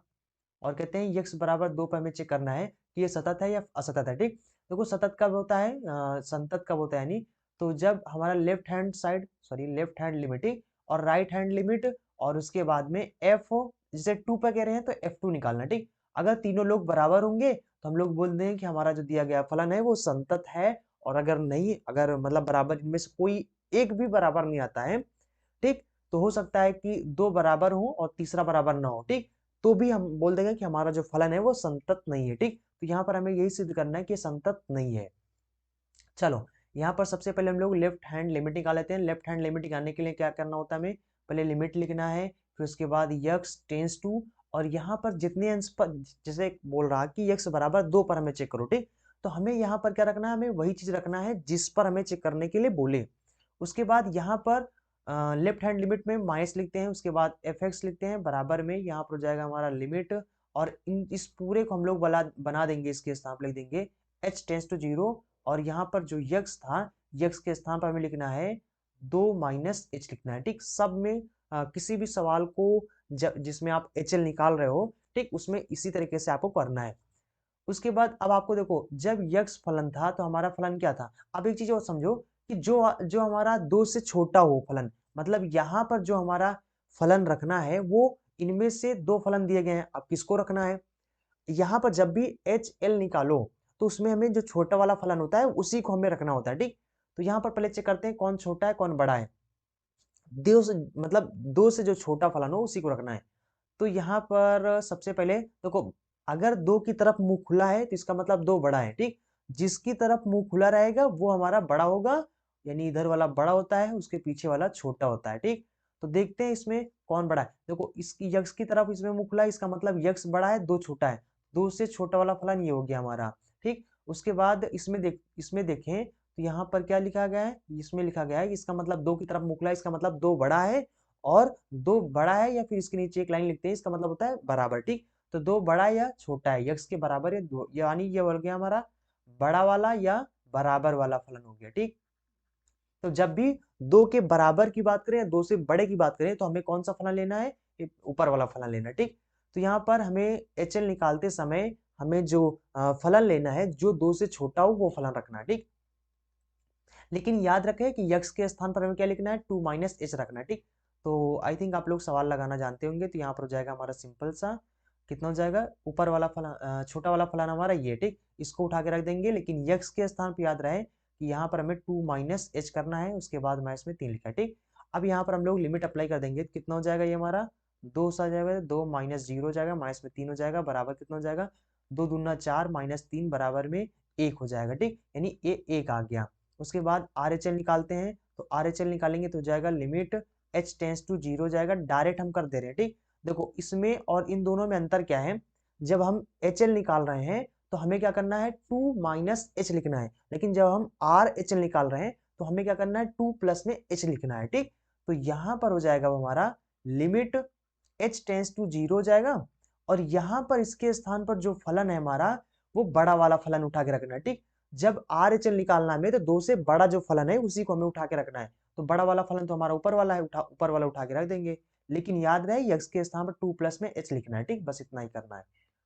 और कहते हैं x बराबर 2 पर हमें चेक करना है कि ये सतत है या असतत है। ठीक, देखो सतत कब होता है, संतत कब होता है, यानी तो जब हमारा लेफ्ट हैंड लिमिट और राइट हैंड लिमिट, और उसके बाद में f हो, जैसे 2 पर कह रहे हैं तो f2 निकालना। ठीक, अगर तीनों लोग बराबर होंगे तो हम लोग बोल दें कि हमारा जो दिया गया फलन है वो संतत है, और अगर नहीं, अगर मतलब बराबर इनमें से कोई एक भी बराबर नहीं आता है, ठीक, तो हो सकता है कि दो बराबर हो और तीसरा बराबर ना हो। ठीक, तो भी हम बोल देंगे कि हमारा जो फलन है वो संतत नहीं है। ठीक, तो यहाँ पर हमें यही सिद्ध करना है कि संतत नहीं है। चलो यहाँ पर सबसे पहले हम लोग लेफ्ट हैंड लिमिट निकाल लेते हैं। लेफ्ट हैंड लिमिट निकालने के लिए क्या करना होता है, हमें पहले लिमिट लिखना है, फिर उसके बाद यक्स टेंस टू, और यहाँ पर जितने अंश पर, जैसे बोल रहा कि यक्स बराबर 2 पर हमें चेक करो। ठीक, तो हमें यहाँ पर क्या रखना है, हमें वही चीज रखना है जिस पर हमें चेक करने के लिए बोले। उसके बाद यहाँ पर लेफ्ट हैंड लिमिट में माइनस लिखते हैं, उसके बाद एफ एक्स लिखते हैं, बराबर में यहाँ पर हो जाएगा हमारा लिमिट, और इस पूरे को हम लोग बना देंगे, इसके स्थान पर लिख देंगे h टेंस टू 0, और यहाँ पर जो यक्स था, यक्स के स्थान पर हमें लिखना है 2 माइनस एच लिखना है। ठीक, सब में किसी भी सवाल को जिसमें आप HL निकाल रहे हो, ठीक, उसमें इसी तरीके से आपको करना है। उसके बाद अब आपको देखो, जब यक्स फलन था तो हमारा फलन क्या था। अब एक चीज और समझो कि जो जो हमारा 2 से छोटा हो फलन, मतलब यहाँ पर जो हमारा फलन रखना है वो इनमें से 2 फलन दिए गए हैं। अब किसको रखना है, यहाँ पर जब भी HL निकालो तो उसमें हमें जो छोटा वाला फलन होता है उसी को हमें रखना होता है, ठीक। तो यहाँ पर पहले चेक करते हैं कौन छोटा है कौन बड़ा है। दो से मतलब 2 से जो छोटा फलन हो उसी को रखना है। तो यहाँ पर सबसे पहले देखो, अगर 2 की तरफ मुंह खुला है तो इसका मतलब 2 बड़ा है, ठीक। जिसकी तरफ मुंह खुला रहेगा वो हमारा बड़ा होगा, यानी इधर वाला बड़ा होता है, उसके पीछे वाला छोटा होता है, ठीक। तो देखते हैं इसमें कौन बड़ा है। देखो, इसकी यक्स की तरफ इसमें मुंह खुला है, इसका मतलब यक्स बड़ा है, 2 छोटा है। 2 से छोटा वाला फलन ये हो गया हमारा, ठीक। उसके बाद इसमें देखें तो यहाँ पर क्या लिखा गया है, इसमें लिखा गया है कि इसका मतलब 2 की तरफ मुंह खुला है, इसका मतलब 2 बड़ा है, और 2 बड़ा है, या फिर इसके नीचे एक लाइन लिखते हैं, इसका मतलब होता है बराबर, ठीक। तो 2 बड़ा है या छोटा है, यक्स के बराबर है 2, यानी ये हो गया हमारा बड़ा वाला या बराबर वाला फलन हो गया, ठीक। तो जब भी 2 के बराबर की बात करें या 2 से बड़े की बात करें तो हमें कौन सा फलन लेना है, ऊपर वाला फलन लेना है, ठीक। तो यहाँ पर हमें HL निकालते समय हमें जो फलन लेना है जो 2 से छोटा हो वो फलन रखना है, ठीक। लेकिन याद रखें कि यक्स के स्थान पर हमें क्या लिखना है, 2 माइनस एच रखना है, ठीक। तो आई थिंक आप लोग सवाल लगाना जानते होंगे। तो यहाँ पर हो जाएगा हमारा सिंपल सा, कितना हो जाएगा, ऊपर वाला फलन छोटा वाला फलन हमारा ये, ठीक। इसको उठा के रख देंगे, लेकिन यक्स के स्थान पर याद रहे कि यहाँ पर हमें 2 माइनस एच करना है, उसके बाद मैं इसमें 3 लिखा है, ठीक। अब यहाँ पर हम लोग लिमिट अप्लाई कर देंगे, कितना हो जाएगा ये हमारा 2 सा जाएगा, 2 माइनस 0 हो जाएगा, माइनस में 3 हो जाएगा, बराबर कितना हो जाएगा 2 दूना 4 माइनस 3 बराबर में 1 हो जाएगा, ठीक। यानी ये 1 आ गया। उसके बाद RHL निकालते हैं, तो RHL निकालेंगे तो जाएगा लिमिट h टेंस टू 0 जाएगा, डायरेक्ट हम कर दे रहे हैं, ठीक। देखो, इसमें और इन दोनों में अंतर क्या है, जब हम HL निकाल रहे हैं तो हमें क्या करना है 2 माइनस एच लिखना है, लेकिन जब हम RHL निकाल रहे हैं तो हमें क्या करना है 2 प्लस में h लिखना है, ठीक। तो यहां पर हो जाएगा हमारा लिमिट h टेंस टू 0 हो जाएगा, और यहां पर इसके स्थान पर जो फलन है हमारा वो बड़ा वाला फलन उठा के रखना है, ठीक। जब RHL निकालना है तो 2 से बड़ा जो फलन है उसी को हमें उठा के रखना है। तो बड़ा वाला फलन तो हमारा ऊपर वाला है, ऊपर वाला उठा के रख देंगे, लेकिन याद रहे यक्स के स्थान पर 2 प्लस में h लिखना है, ठीक। बस इतना ही करना है,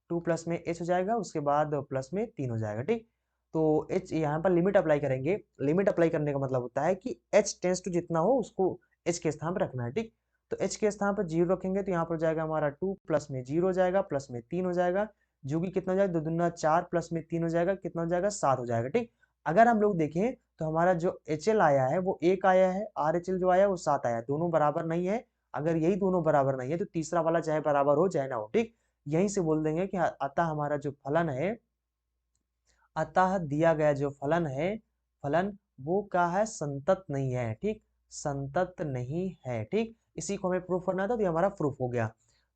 2 प्लस में h हो जाएगा, उसके बाद प्लस में 3 हो जाएगा, ठीक। तो h यहाँ पर लिमिट अप्लाई करेंगे। लिमिट अप्लाई करने का मतलब होता है कि h टेंस टू जितना हो उसको h के स्थान पर रखना है, ठीक। तो h के स्थान पर 0 रखेंगे तो यहाँ पर जाएगा हमारा 2 प्लस में 0 हो जाएगा, प्लस में 3 हो जाएगा, जो कि कितना हो जाएगा 2 दूना 4 प्लस में 3 हो जाएगा, कितना हो जाएगा 7 हो जाएगा, ठीक। अगर हम लोग देखें तो हमारा जो HL आया है वो 1 आया है, RHL जो आया है वो 7 आया है, दोनों बराबर नहीं है। अगर यही दोनों बराबर नहीं है तो तीसरा वाला चाहे बराबर हो चाहे ना हो, ठीक। यहीं से बोल देंगे कि अतः हमारा जो फलन है, अतः दिया गया जो फलन है, फलन वो क्या है, संतत नहीं है, ठीक। संतत नहीं है, ठीक। इसी को हमें प्रूफ करना था, तो ये हमारा प्रूफ हो गया।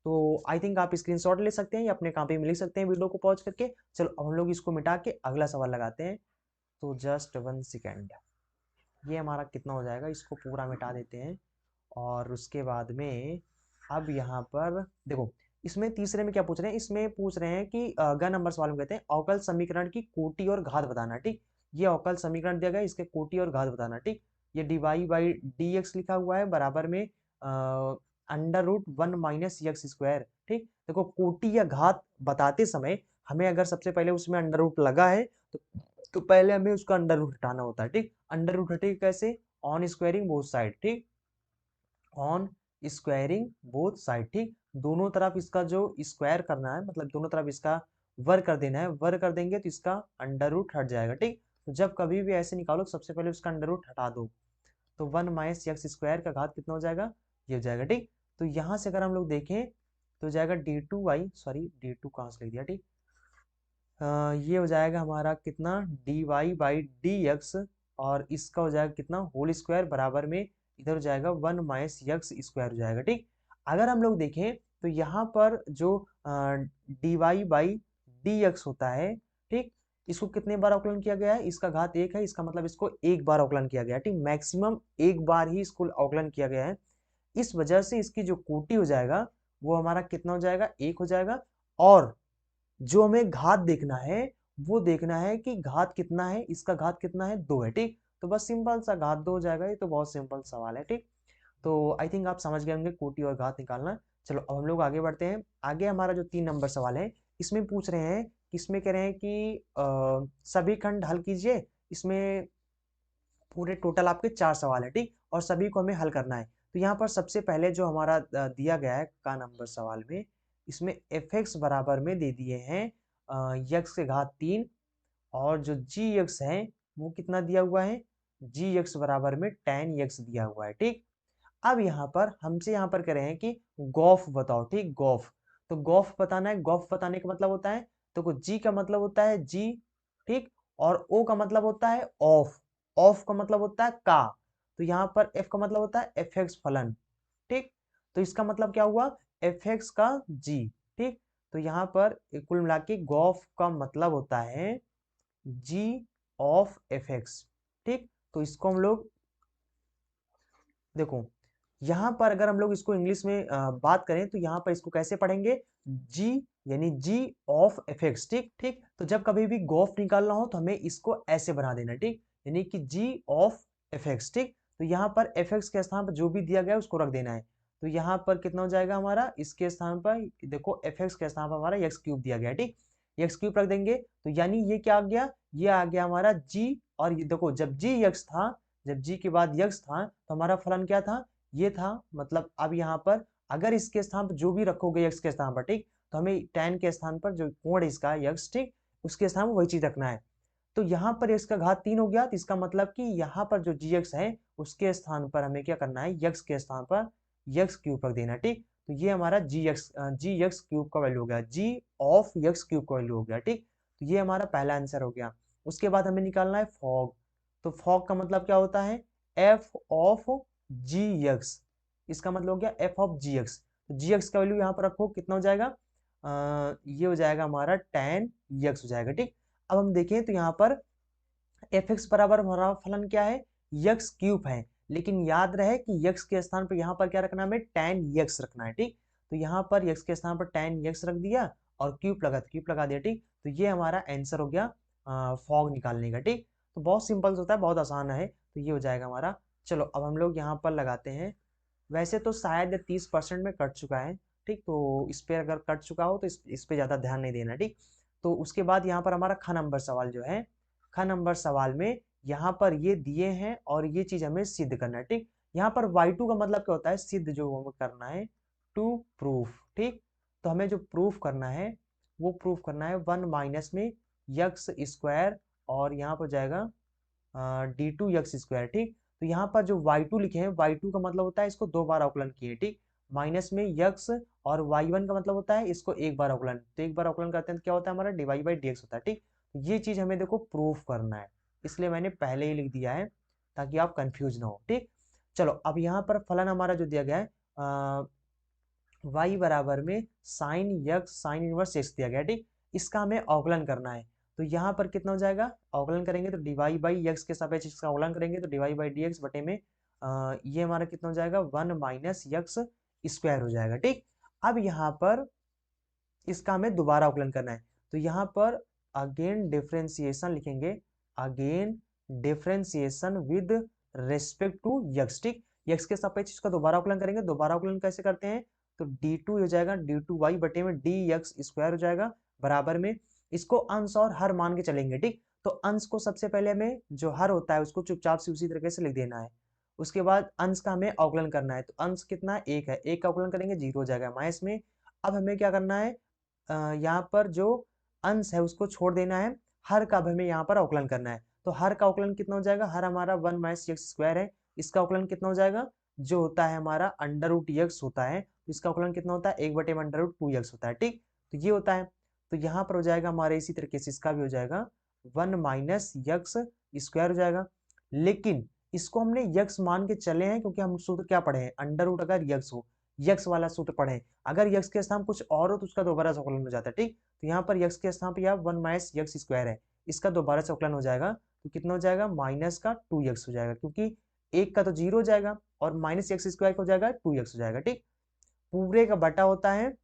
तो आई थिंक आप स्क्रीनशॉट ले सकते हैं या अपने कॉपी में लिख सकते हैं वीडियो को पॉज करके। चलो अब हम लोग इसको मिटा के अगला सवाल लगाते हैं। तो जस्ट 1 सेकेंड, ये हमारा कितना हो जाएगा, इसको पूरा मिटा देते हैं। और उसके बाद में अब यहाँ पर देखो, इसमें तीसरे में क्या पूछ रहे हैं, इसमें पूछ रहे हैं कि ग नंबर सवाल में कहते हैं अवकल समीकरण की कोटि और घात बताना, ठीक। ये अवकल समीकरण दिया गया, इसके कोटि और घात बताना, ठीक। ये dy बाई dx लिखा हुआ है, बराबर में under root 1 minus X square, ठीक। देखो, कोटि या घात बताते समय हमें अगर सबसे पहले उसमें अंडर रूट लगा है तो पहले हमें उसका अंडर रूट हटाना होता है, ठीक। अंडर रूट हटेगा कैसे, ऑन स्क्वायरिंग बोथ साइड, ठीक, ऑन स्क्वायरिंग बोथ साइड, ठीक। दोनों तरफ इसका जो स्क्वायर करना है, मतलब दोनों तरफ इसका वर्ग कर देना है, वर्ग कर देंगे तो इसका अंडर रूट हट जाएगा, ठीक। तो जब कभी भी ऐसे निकालो तो सबसे पहले उसका अंडर रूट हटा दो, तो 1 माइनस एक्स स्क्वायर का घात कितना हो जाएगा, ये हो जाएगा, ठीक। तो यहाँ से अगर हम लोग देखें तो जाएगा d2y, सॉरी d2 कहाँ से लिख दिया, ठीक। ये हो जाएगा हमारा कितना dy बाई dx, और इसका हो जाएगा कितना होल स्क्वायर, बराबर में इधर हो जाएगा 1 माइनस एक्स स्क्वायर हो जाएगा, ठीक। अगर हम लोग देखें तो यहाँ पर जो dy बाई dx होता है, ठीक, इसको कितने बार अवकलन किया गया है, इसका घात 1 है, इसका मतलब इसको एक बार अवकलन किया गया है, ठीक। मैक्सिमम एक बार ही इसको अवकलन किया गया है, इस वजह से इसकी जो कोटि हो जाएगा वो हमारा कितना हो जाएगा 1 हो जाएगा। और जो हमें घात देखना है वो देखना है कि घात कितना है, इसका घात कितना है 2 है, ठीक। तो बस सिंपल सा घात 2 हो जाएगा, ये तो बहुत सिंपल सवाल है, ठीक। तो आई थिंक आप समझ गए होंगे कोटि और घात निकालना। चलो अब हम लोग आगे बढ़ते हैं। आगे हमारा जो 3 नंबर सवाल है, इसमें पूछ रहे हैं, इसमें कह रहे हैं कि सभी खंड हल कीजिए। इसमें पूरे टोटल आपके 4 सवाल है, ठीक, और सभी को हमें हल करना है। तो यहाँ पर सबसे पहले जो हमारा दिया गया है का नंबर सवाल में, इसमें एफ एक्स बराबर में दे दिए हैं यक्स के घात 3, और जो जी यक्स है वो कितना दिया हुआ है, जी यक्स बराबर में tan यक्स दिया हुआ है, ठीक। अब यहाँ पर हमसे यहाँ पर कह रहे हैं कि गॉफ बताओ, ठीक, गॉफ। तो गॉफ बताना है, गॉफ बताने का मतलब होता है, तो जी का मतलब होता है जी, ठीक, और ओ का मतलब होता है ऑफ, ऑफ का मतलब होता है का। तो यहाँ पर एफ का मतलब होता है एफ एक्स फलन, ठीक। तो इसका मतलब क्या हुआ, एफ एक्स का जी, ठीक। तो यहाँ पर कुल मिला के गॉफ का मतलब होता है जी ऑफ एफ एक्स, ठीक। तो इसको हम लोग देखो, यहां पर अगर हम लोग इसको इंग्लिश में बात करें तो यहां पर इसको कैसे पढ़ेंगे, जी यानी जी ऑफ एफ एक्स, ठीक ठीक। तो जब कभी भी गॉफ निकालना हो तो हमें इसको ऐसे बना देना, ठीक, यानी कि जी ऑफ एफ एक्स, ठीक। तो यहाँ पर एफ एक्स के स्थान पर जो भी दिया गया है उसको रख देना है। तो यहाँ पर कितना हो जाएगा हमारा, इसके स्थान पर देखो एफ एक्स के स्थान पर हमारा एक्स क्यूब दिया गया है, ठीक, एक्स क्यूब रख देंगे। तो यानी ये क्या आ गया, ये आ गया हमारा जी, और ये देखो जब जी एक्स था, जब जी के बाद यक्स था तो हमारा फलन क्या था, ये था। मतलब अब यहाँ पर अगर इसके स्थान पर जो भी रखोगे यक्स के स्थान पर, ठीक, तो हमें tan के स्थान पर जो कोण है इसका यक्स, ठीक, उसके स्थान पर वही चीज रखना है। तो यहाँ पर x का घात 3 हो गया, तो इसका मतलब कि यहाँ पर जो जी एक्स है उसके स्थान पर हमें क्या करना है, यक्स के स्थान पर यक्स क्यूब रख देना, ठीक। तो ये हमारा जी एक्स क्यूब का वैल्यू हो गया, जी ऑफ यक्स क्यूब का वैल्यू हो गया, ठीक। तो ये हमारा पहला आंसर हो गया। उसके बाद हमें निकालना है फॉग। तो फॉग का मतलब क्या होता है, एफ ऑफ जी एक्स, इसका मतलब हो गया एफ ऑफ जी एक्स। तो जी एक्स का वैल्यू यहाँ पर रखो, कितना हो जाएगा, ये हो जाएगा हमारा tan यक्स हो जाएगा, ठीक। अब हम देखें तो यहाँ पर एफ एक्स बराबर हमारा फलन क्या है, यक्स क्यूब है, लेकिन याद रहे कि यक्स के स्थान पर यहाँ पर क्या रखना है, हमें tan यक्स रखना है, ठीक। तो यहाँ पर यक्स के स्थान पर tan यक्स रख दिया और क्यूब लगा दिया, ठीक। तो ये हमारा आंसर हो गया फॉग निकालने का, ठीक। तो बहुत सिंपल होता है, बहुत आसान है, तो ये हो जाएगा हमारा। चलो अब हम लोग यहाँ पर लगाते हैं। वैसे तो शायद 30% में कट चुका है, ठीक, तो इस पे अगर कट चुका हो तो इस पे ज़्यादा ध्यान नहीं देना, ठीक। तो उसके बाद यहाँ पर हमारा ख नंबर सवाल जो है, ख नंबर सवाल में यहाँ पर ये दिए हैं और ये चीज़ हमें सिद्ध करना है, ठीक। यहाँ पर y2 का मतलब क्या होता है, सिद्ध जो हमें करना है, टू प्रूफ, ठीक। तो हमें जो प्रूफ करना है वो प्रूफ करना है 1 माइनस में यक्स स्क्वायर, और यहाँ पर जाएगा डी टू यक्स स्क्वायर, ठीक। तो यहाँ पर जो y2 लिखे हैं, y2 का मतलब होता है इसको 2 बार अवकलन किए, ठीक, माइनस में यक्स, और y1 का मतलब होता है इसको 1 बार अवकलन, तो 1 बार अवकलन करते हैं तो क्या होता है हमारा dy बाई dx होता है, ठीक। तो ये चीज हमें देखो प्रूफ करना है, इसलिए मैंने पहले ही लिख दिया है ताकि आप कंफ्यूज ना हो, ठीक। चलो अब यहाँ पर फलन हमारा जो दिया गया है y बराबर में sign x sine inverse x दिया गया, ठीक। इसका हमें अवकलन करना है। तो यहाँ पर कितना हो जाएगा, अवकलन करेंगे तो डिवाई बाई यक्स के सापेक्ष इसका अवकलन करेंगे तो डिवाई बाई डी एक्स बटे में ये हमारा कितना हो जाएगा 1 माइनस यक्स स्क्वायर हो जाएगा, ठीक। अब यहाँ पर इसका हमें दोबारा अवकलन करना है। तो यहाँ पर अगेन डिफरेंशिएशन लिखेंगे, again differentiation with respect to X, ठीक। यक्स के सापेक्ष इसका दोबारा अवकलन करेंगे, दोबारा अवकलन कैसे करते हैं, तो d2 हो जाएगा d2y बटे में डी एक्स स्क्वायर हो जाएगा, बराबर में इसको अंश और हर मान के चलेंगे, ठीक। तो अंश को सबसे पहले हमें जो हर होता है उसको चुपचाप से उसी तरीके से लिख देना है। उसके बाद अंश का हमें अवकलन करना है, तो अंश कितना एक है, एक का अवकलन करेंगे 0 हो जाएगा माइनस में। अब हमें क्या करना है, यहाँ पर जो अंश है उसको छोड़ देना है, हर का हमें यहाँ पर अवकलन करना है। तो हर का अवकलन कितना हो जाएगा, हर हमारा 1 माइनस एक्स स्क्वायर है, इसका अवकलन कितना हो जाएगा, जो होता है हमारा अंडर रूट एक्स होता है, इसका अवकलन कितना होता है 1 बटे में अंडर रूट 2x होता है, ठीक। तो ये होता है, तो यहाँ पर हो जाएगा हमारे इसी तरीके से इसका भी हो जाएगा 1 माइनस यक्स स्क्वायर हो जाएगा। लेकिन इसको हमने यक्स मान के चले हैं क्योंकि हम सूत्र क्या पढ़े हैं, अंडर रूट अगर यक्स हो, यक्स वाला सूत्र पढ़े, अगर यक्स के स्थान कुछ और हो तो उसका दोबारा से अवकलन हो जाता है, ठीक। तो यहाँ पर यक्स के स्थान पर यहाँ 1 माइनस यक्स स्क्वायर है, इसका दोबारा से अवकलन हो जाएगा, तो कितना हो जाएगा माइनस का 2x हो जाएगा, क्योंकि एक का तो 0 हो जाएगा और माइनस एक्स स्क्वायर हो जाएगा 2x हो जाएगा, ठीक। पूरे का बटा होता है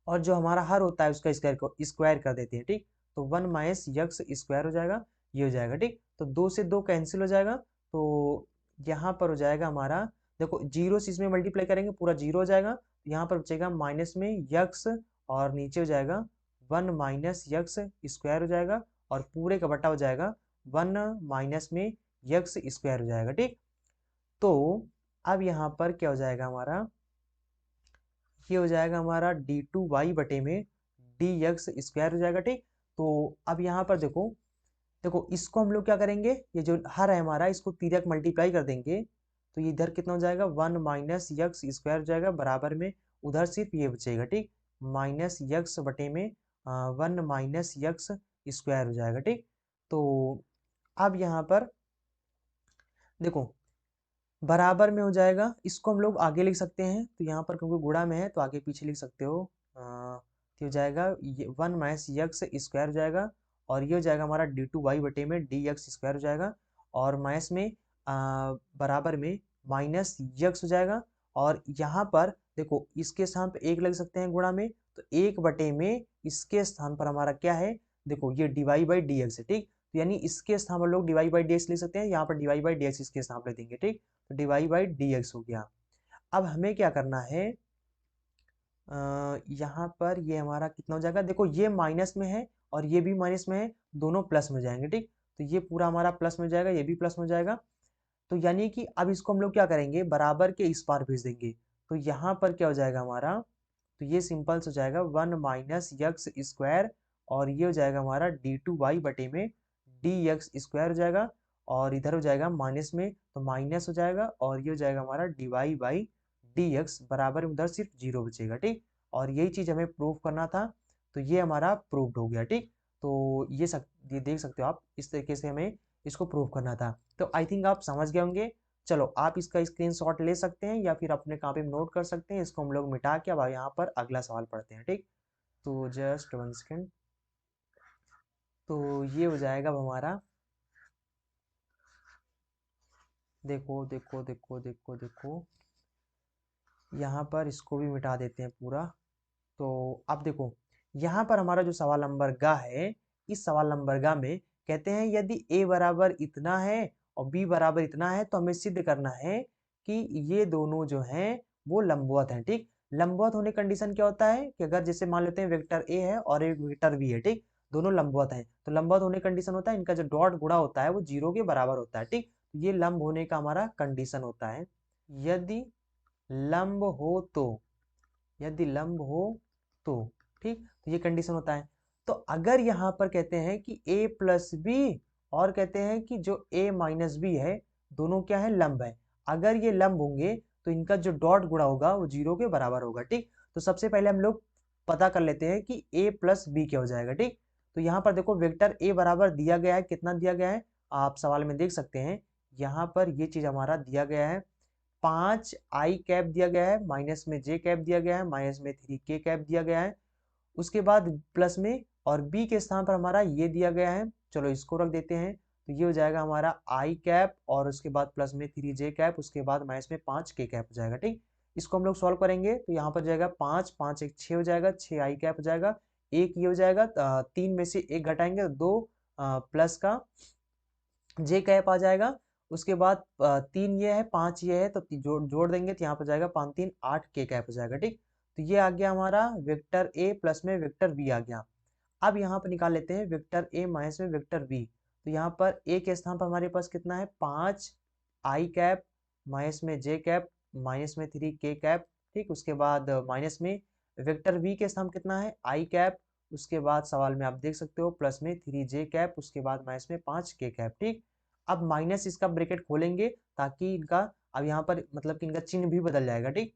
और जो हमारा हर होता है उसका स्क्वायर को स्क्वायर कर देते हैं, ठीक। तो 1 माइनस यक्स स्क्वायर हो जाएगा, ये हो जाएगा, ठीक। तो 2 से 2 कैंसिल हो जाएगा, तो यहाँ पर हो जाएगा हमारा देखो जीरो से इसमें मल्टीप्लाई करेंगे पूरा जीरो हो जाएगा, यहाँ पर बचेगा माइनस में यक्स और नीचे हो जाएगा 1 माइनस यक्स स्क्वायर हो जाएगा और पूरे का बटा हो जाएगा 1 माइनस में यक्स स्क्वायर हो जाएगा। ठीक, तो अब यहाँ पर क्या हो जाएगा हमारा, ये हो जाएगा हमारा डी टू वाई बटे में डी एक्स स्क्वायर हो जाएगा। ठीक, तो अब यहाँ पर देखो, देखो इसको हम लोग क्या करेंगे, ये जो हर है हमारा इसको तिर्यक मल्टीप्लाई कर देंगे, तो ये इधर कितना हो जाएगा 1 माइनस यक्स स्क्वायर हो जाएगा, बराबर में उधर सिर्फ ये बचेगा। ठीक, माइनस यक्स बटे में 1 माइनस यक्स स्क्वायर हो जाएगा। ठीक, तो अब यहाँ पर देखो बराबर में हो जाएगा, इसको हम लोग आगे लिख सकते हैं, तो यहाँ पर क्योंकि गुणा में है तो आगे पीछे लिख सकते हो। तो हो जाएगा ये 1 माइनस यक्स स्क्वायर हो जाएगा और ये हो जाएगा हमारा डी टू वाई बटे में डी एक्स स्क्वायर हो जाएगा और माइनस में बराबर में माइनस यक्स हो जाएगा और यहाँ पर देखो इसके स्थान पर एक लग सकते हैं गुणा में, तो एक बटे में इसके स्थान पर हमारा क्या है, देखो ये D Y by D X है। ठीक, तो यानी इसके स्थान पर लोग D Y by D X लिख सकते हैं, यहाँ पर D Y by D X इसके स्थान पर देंगे। ठीक, तो D Y by D X हो गया। अब हमें क्या करना है, यहाँ पर ये हमारा कितना हो जाएगा, देखो ये माइनस में है और ये भी माइनस में है, दोनों प्लस में जाएंगे। ठीक, तो ये पूरा हमारा प्लस में जाएगा, ये भी प्लस में जाएगा, तो यानी कि अब इसको हम लोग क्या करेंगे, बराबर के इस पार भेज देंगे, तो यहाँ पर क्या हो जाएगा हमारा, तो ये सिंपल से हो जाएगा 1 माइनस यक्स स्क्वायर और ये हो जाएगा हमारा डी टू वाई बटे में डी एक्स स्क्वायर हो जाएगा और इधर हो जाएगा माइनस में तो माइनस हो जाएगा और ये हो जाएगा हमारा D Y by D X बराबर में उधर सिर्फ जीरो बचेगा। ठीक, और यही चीज हमें प्रूव करना था, तो ये हमारा प्रूव्ड हो गया। ठीक, तो ये देख सकते हो आप, इस तरीके से हमें इसको प्रूव करना था। तो आई थिंक आप समझ गए होंगे। चलो आप इसका स्क्रीनशॉट ले सकते हैं या फिर अपने कॉपी में नोट कर सकते हैं, इसको हम लोग मिटा के अब यहाँ पर अगला सवाल पढ़ते हैं। ठीक, तो जस्ट 1 सेकेंड, तो ये हो जाएगा अब हमारा, देखो देखो देखो देखो देखो यहाँ पर इसको भी मिटा देते हैं पूरा। तो अब देखो यहाँ पर हमारा जो सवाल नंबर ग है, इस सवाल नंबर ग में कहते हैं यदि a बराबर इतना है और b बराबर इतना है तो हमें सिद्ध करना है कि ये दोनों जो हैं वो लंबवत हैं। ठीक, लंबवत होने कंडीशन क्या होता है कि अगर जैसे मान लेते हैं वेक्टर a है और एक वेक्टर b है, ठीक, दोनों लंबवत हैं, तो लंबवत होने कंडीशन होता है इनका जो डॉट गुणा होता है वो जीरो के बराबर होता है। ठीक, ये लंब होने का हमारा कंडीशन होता है। यदि लंब हो तो, यदि लंब हो तो, ठीक, तो ये कंडीशन होता है। तो अगर यहाँ पर कहते हैं कि a प्लस बी और कहते हैं कि जो a माइनस बी है दोनों क्या है, लंब है, अगर ये लंब होंगे तो इनका जो डॉट गुणा होगा वो जीरो के बराबर होगा। ठीक, तो सबसे पहले हम लोग पता कर लेते हैं कि a प्लस बी क्या हो जाएगा। ठीक, तो यहाँ पर देखो वेक्टर a बराबर दिया गया है, कितना दिया गया है आप सवाल में देख सकते हैं, यहाँ पर ये चीज हमारा दिया गया है 5 आई कैप दिया गया है, माइनस में जे कैप दिया गया है, माइनस में 3 के कैप दिया गया है, उसके बाद प्लस में और बी के स्थान पर हमारा ये दिया गया है, चलो इसको रख देते हैं, तो ये हो जाएगा हमारा आई कैप और उसके बाद प्लस में 3 जे कैप, उसके बाद माइनस में 5 के कैप हो जाएगा। ठीक, इसको हम लोग सॉल्व करेंगे तो यहाँ पर जाएगा 5 5 एक 6 हो जाएगा, 6 आई कैप हो जाएगा, एक ये हो जाएगा, 3 में से एक घटाएंगे तो 2 प्लस का जे कैप आ जाएगा, उसके बाद 3 ये है 5 ये है तो जोड़ जोड़ देंगे तो यहाँ पर जाएगा 5 3 8 के कैप हो जाएगा। ठीक, तो ये आ गया हमारा वेक्टर ए प्लस में वेक्टर बी आ गया। अब यहाँ पर निकाल लेते हैं वेक्टर ए माइनस में वेक्टर बी, तो यहाँ पर ए के स्थान पर हमारे पास कितना है 5 आई कैप माइनस में जे कैप माइनस में 3 के कैप। ठीक, उसके बाद माइनस में वेक्टर बी के स्थान कितना है आई कैप, उसके बाद सवाल में आप देख सकते हो प्लस में 3 जे कैप, उसके बाद माइनस में 5 के कैप। ठीक, अब माइनस इसका ब्रैकेट खोलेंगे ताकि इनका अब यहाँ पर मतलब कि इनका चिन्ह भी बदल जाएगा। ठीक,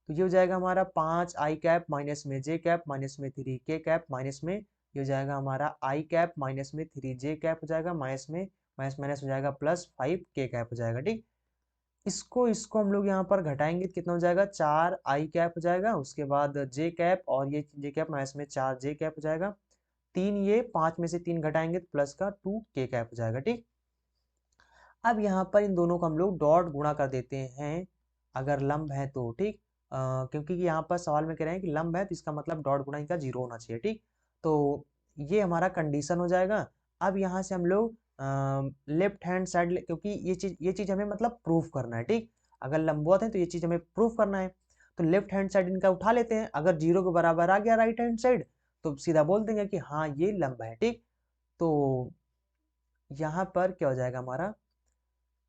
तो ये हो जाएगा हमारा 5 आई कैप माइनस में जे कैप माइनस में 3 के कैप, माइनस में ये हो जाएगा हमारा आई कैप माइनस में 3 जे कैप हो जाएगा, माइनस में माइनस माइनस हो जाएगा प्लस 5 के कैप हो जाएगा। ठीक, इसको इसको हम लोग यहाँ पर घटाएंगे तो कितना हो जाएगा 4 आई कैप हो जाएगा, उसके बाद जे कैप और ये जे कैप माइनस में 4 जे कैप हो जाएगा, 3 ये 5 में से 3 घटाएंगे तो प्लस का 2 के कैप हो जाएगा। ठीक, अब यहाँ पर इन दोनों को हम लोग डॉट गुणा कर देते हैं अगर लंब है तो। ठीक, क्योंकि यहाँ पर सवाल में कह रहे हैं कि लंब है तो इसका मतलब डॉट गुणा इनका जीरो होना चाहिए। ठीक, तो ये हमारा कंडीशन हो जाएगा। अब यहाँ से हम लोग लेफ्ट हैंड साइड, क्योंकि ये चीज हमें मतलब प्रूफ करना है। ठीक, अगर लंबवत है तो ये चीज हमें प्रूफ करना है। तो लेफ्ट हैंड साइड इनका उठा लेते हैं, अगर 0 के बराबर आ गया राइट हैंड साइड तो सीधा बोल देंगे कि हाँ ये लंब है। ठीक, तो यहाँ पर क्या हो जाएगा हमारा,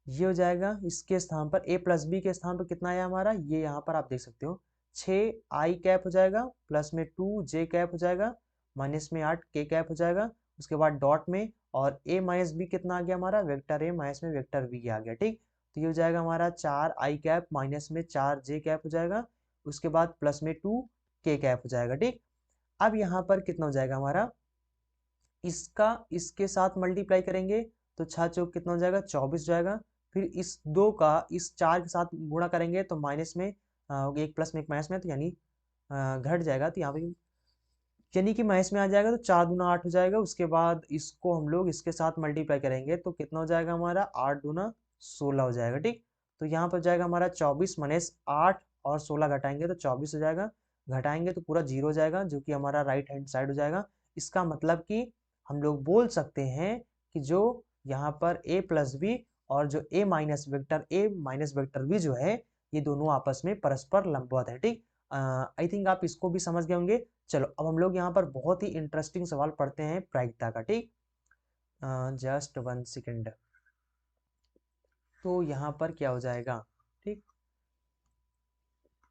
ये हो जाएगा इसके स्थान पर a प्लस बी के स्थान पर कितना आया हमारा, ये यहाँ पर आप देख सकते हो 6 आई कैप हो जाएगा, प्लस में 2 जे कैप हो जाएगा, माइनस में 8 के कैप हो जाएगा, उसके बाद डॉट में, और a माइनस बी कितना आ गया हमारा, वेक्टर a माइनस में वेक्टर b आ गया। ठीक, तो ये हो जाएगा हमारा 4 आई कैप माइनस में 4 जे कैप हो जाएगा, उसके बाद प्लस में 2 के कैप हो जाएगा। ठीक, अब यहाँ पर कितना हो जाएगा हमारा, इसका इसके साथ मल्टीप्लाई करेंगे तो 6 चौक कितना हो जाएगा, 24 हो जाएगा। फिर इस 2 का इस 4 के साथ गुणा करेंगे तो माइनस में एक प्लस में एक माइनस में, तो यानी घट जाएगा, तो यहाँ पे यानी कि माइनस में आ जाएगा, तो 4 दूना 8 हो जाएगा। उसके बाद इसको हम लोग इसके साथ मल्टीप्लाई करेंगे तो कितना हो जाएगा हमारा, 8 दूना 16 हो जाएगा। ठीक, तो यहाँ पर जाएगा हमारा 24 माइनस 8 और 16 घटाएंगे तो 24 हो जाएगा, घटाएंगे तो पूरा 0 हो जाएगा जो कि हमारा राइट हैंड साइड हो जाएगा। इसका मतलब कि हम लोग बोल सकते हैं कि जो यहाँ पर a प्लस बी और जो a माइनस वेक्टर बी जो है ये दोनों आपस में परस्पर लंबवत है। ठीक, आई थिंक आप इसको भी समझ गए होंगे। चलो अब हम लोग यहाँ पर बहुत ही इंटरेस्टिंग सवाल पढ़ते हैं प्रायिकता का। ठीक, जस्ट 1 सेकेंड। तो यहाँ पर क्या हो जाएगा, ठीक,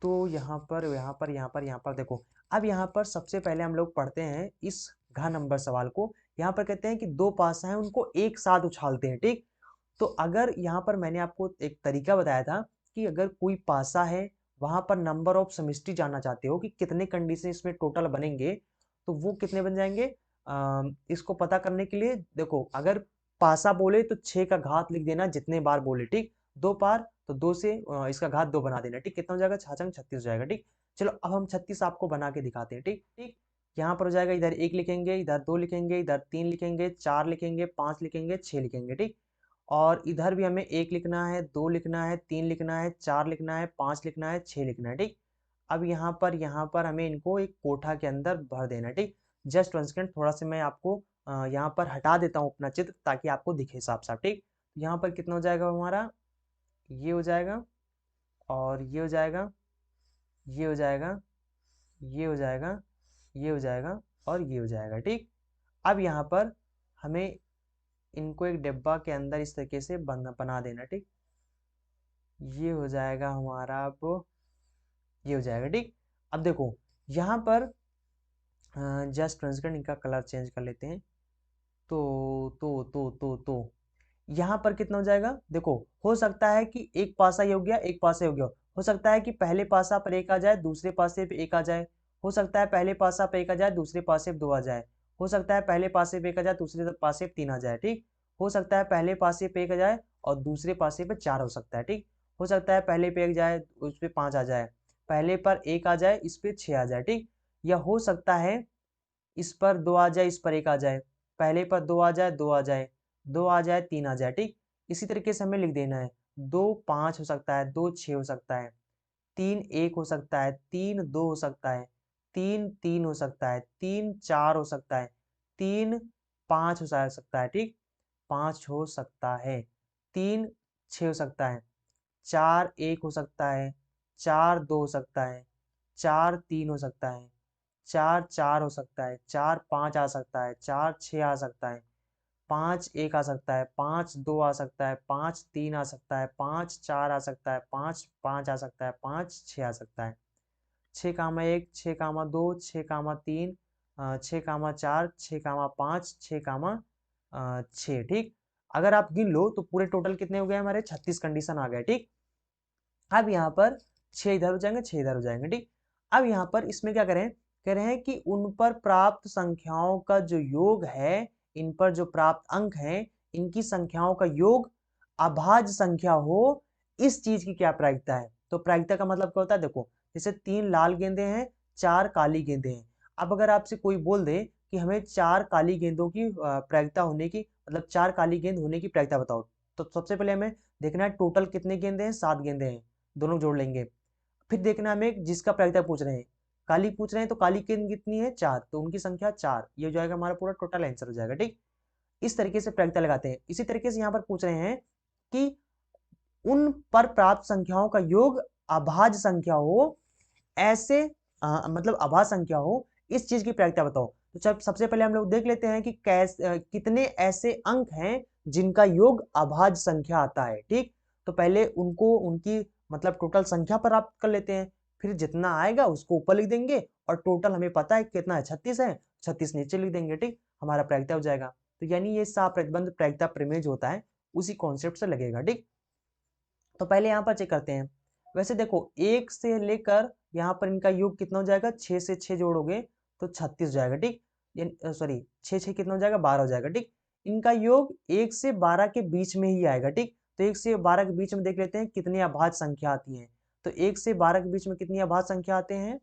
तो यहाँ पर देखो, अब यहाँ पर सबसे पहले हम लोग पढ़ते हैं इस घ नंबर सवाल को। यहाँ पर कहते हैं कि दो पासा हैं उनको एक साथ उछालते हैं। ठीक, तो अगर यहाँ पर मैंने आपको एक तरीका बताया था कि अगर कोई पासा है वहां पर नंबर ऑफ सेमिस्ट्री जानना चाहते हो कि कितने कंडीशन इसमें टोटल बनेंगे तो वो कितने बन जाएंगे, इसको पता करने के लिए देखो, अगर पासा बोले तो 6 का घात लिख देना जितने बार बोले। ठीक, 2 बार तो 2 से इसका घात 2 बना देना। ठीक, कितना हो जाएगा, 36 हो जाएगा। ठीक, चलो अब हम 36 आपको बना के दिखाते हैं। ठीक ठीक, यहाँ पर हो जाएगा, इधर 1 लिखेंगे, इधर 2 लिखेंगे, इधर 3 लिखेंगे, 4 लिखेंगे, 5 लिखेंगे, 6 लिखेंगे। ठीक, और इधर भी हमें 1 लिखना है, 2 लिखना है, 3 लिखना है, 4 लिखना है, 5 लिखना है, 6 लिखना है। ठीक, अब यहाँ पर हमें इनको एक कोठा के अंदर भर देना है। ठीक, जस्ट 1 सेकेंड, थोड़ा सा मैं आपको यहाँ पर हटा देता हूँ अपना चित्र ताकि आपको दिखे साफ साफ। ठीक, यहाँ पर कितना हो जाएगा हमारा, ये हो जाएगा, और ये हो जाएगा, ये हो जाएगा, ये हो जाएगा, ये हो जाएगा, और ये हो जाएगा। ठीक, अब यहाँ पर हमें इनको एक डिब्बा के अंदर इस तरीके से बना देना। ठीक, ये हो जाएगा हमारा, अब ये हो जाएगा। ठीक, अब देखो यहाँ पर जस्ट ट्रांसपेरेंट, इनका कलर चेंज कर लेते हैं। तो यहाँ पर कितना हो जाएगा, देखो हो सकता है कि एक पासा ये हो गया, एक पासा हो गया, हो सकता है कि पहले पासा पर एक आ जाए, दूसरे पासे पे एक आ जाए, हो सकता है पहले पासा पे एक आ जाए, दूसरे पासे पे 2 आ जाए, हो सकता है पहले पासे पे एक आ जाए, दूसरे पासे पे 3 आ जाए। ठीक, हो सकता है पहले पासे पे एक आ जाए और दूसरे पासे पे 4 हो सकता है। ठीक, हो सकता है पहले पे एक जाए उस पे 5 आ जाए, पहले पर एक आ जाए इस पे 6 आ जाए। ठीक, या हो सकता है इस पर 2 आ जाए, इस पर 1 आ जाए, पहले पर 2 आ जाए, 2 आ जाए, 2 आ जाए, 3 आ जाए। ठीक, इसी तरीके से हमें लिख देना है, 2 5 हो सकता है, 2 6 हो सकता है, 3 1 हो सकता है, 3 2 हो सकता है, 3 3 हो सकता है, 3 4 हो सकता है, 3 5 हो सकता है। ठीक, 5 हो सकता है, 3 6 हो सकता है, 4 1 हो सकता है, 4 2 हो सकता है, 4 3 हो सकता है, 4 4 हो सकता है, 4 5 आ सकता है, 4 6 आ सकता है, 5 1 आ सकता है, 5 2 आ सकता है, 5 3 आ सकता है, 5 4 आ सकता है, 5 5 आ सकता है, 5 6 आ सकता है, 6 कामा 1 6 कामा 2 6 कामा 3 6 कामा 4 6 कामा 5 6 कामा 6। ठीक, अगर आप गिन लो तो पूरे टोटल कितने हो गए हमारे, 36 कंडीशन आ गए। ठीक, अब यहाँ पर 6 इधर हो जाएंगे, 6 इधर हो जाएंगे। ठीक, अब यहाँ पर इसमें क्या करें, कह रहे हैं कि उन पर प्राप्त संख्याओं का जो योग है, इन पर जो प्राप्त अंक हैं, इनकी संख्याओं का योग अभाज्य संख्या हो, इस चीज की क्या प्रायिकता है। तो प्रायिकता का मतलब क्या होता है, देखो जैसे 3 लाल गेंदे हैं, 4 काली गेंदे हैं। अब अगर आपसे कोई बोल दे कि हमें 4 काली गेंदों की प्रायिकता होने की, मतलब 4 काली गेंद होने की प्रायिकता बताओ, तो सबसे पहले हमें देखना है टोटल कितने गेंदे हैं, 7 गेंदे हैं, दोनों जोड़ लेंगे। फिर देखना हमें जिसका प्रायिकता पूछ रहे हैं, काली पूछ रहे हैं तो काली गेंद कितनी है, 4, तो उनकी संख्या 4, ये हो जाएगा हमारा पूरा टोटल आंसर हो जाएगा। ठीक, इस तरीके से प्रायिकता लगाते हैं। इसी तरीके से यहाँ पर पूछ रहे हैं कि उन पर प्राप्त संख्याओं का योग अभाज्य संख्या हो, ऐसे मतलब अभाज्य संख्या हो, इस चीज की प्रायिकता बताओ। तो सबसे पहले हम लोग देख लेते हैं कि कितने ऐसे अंक हैं जिनका योग अभाज्य संख्या आता है। ठीक, तो पहले उनको उनकी मतलब टोटल संख्या प्राप्त कर लेते हैं, फिर जितना आएगा उसको ऊपर लिख देंगे और टोटल हमें पता है कितना है, 36 है, 36 नीचे लिख देंगे। ठीक, हमारा प्रायिकता हो जाएगा। तो यानी ये प्रतिबंध प्रायिकता प्रमेय जो होता है उसी कॉन्सेप्ट से लगेगा। ठीक, तो पहले यहाँ पर चेक करते हैं। वैसे देखो 1 से लेकर यहाँ पर इनका योग कितना हो जाएगा, 6 से 6 जोड़ोगे तो 36 हो जाएगा। ठीक, सॉरी 6 6 कितना हो जाएगा, 12 हो जाएगा। ठीक, इनका योग 1 से 12 के बीच में ही आएगा। ठीक, तो 1 से 12 के बीच में देख लेते हैं कितनी अभाज्य संख्या आती है। तो 1 से 12 के बीच में कितनी अभाज्य संख्या आते हैं,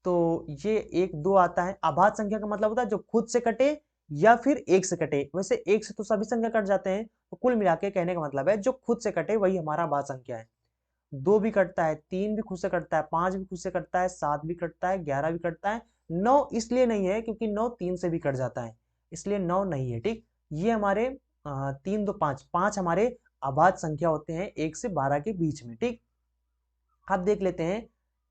तो ये 1 2 आता है। अभाज्य संख्या का मतलब होता है जो खुद से कटे या फिर 1 से कटे। वैसे 1 से तो सभी संख्या कट जाते हैं, तो कुल मिला के कहने का मतलब है जो खुद से कटे वही हमारा अभाज्य संख्या है। 2 भी कटता है, 3 भी खुद से कटता है, 5 भी खुद से कटता है, 7 भी कटता है, 11 भी कटता है। 9 इसलिए नहीं है क्योंकि 9 3 से भी कट जाता है, इसलिए 9 नहीं है। ठीक, ये हमारे 3 2 5 5 हमारे अभाज्य संख्या होते हैं 1 से 12 के बीच में। ठीक, अब देख लेते हैं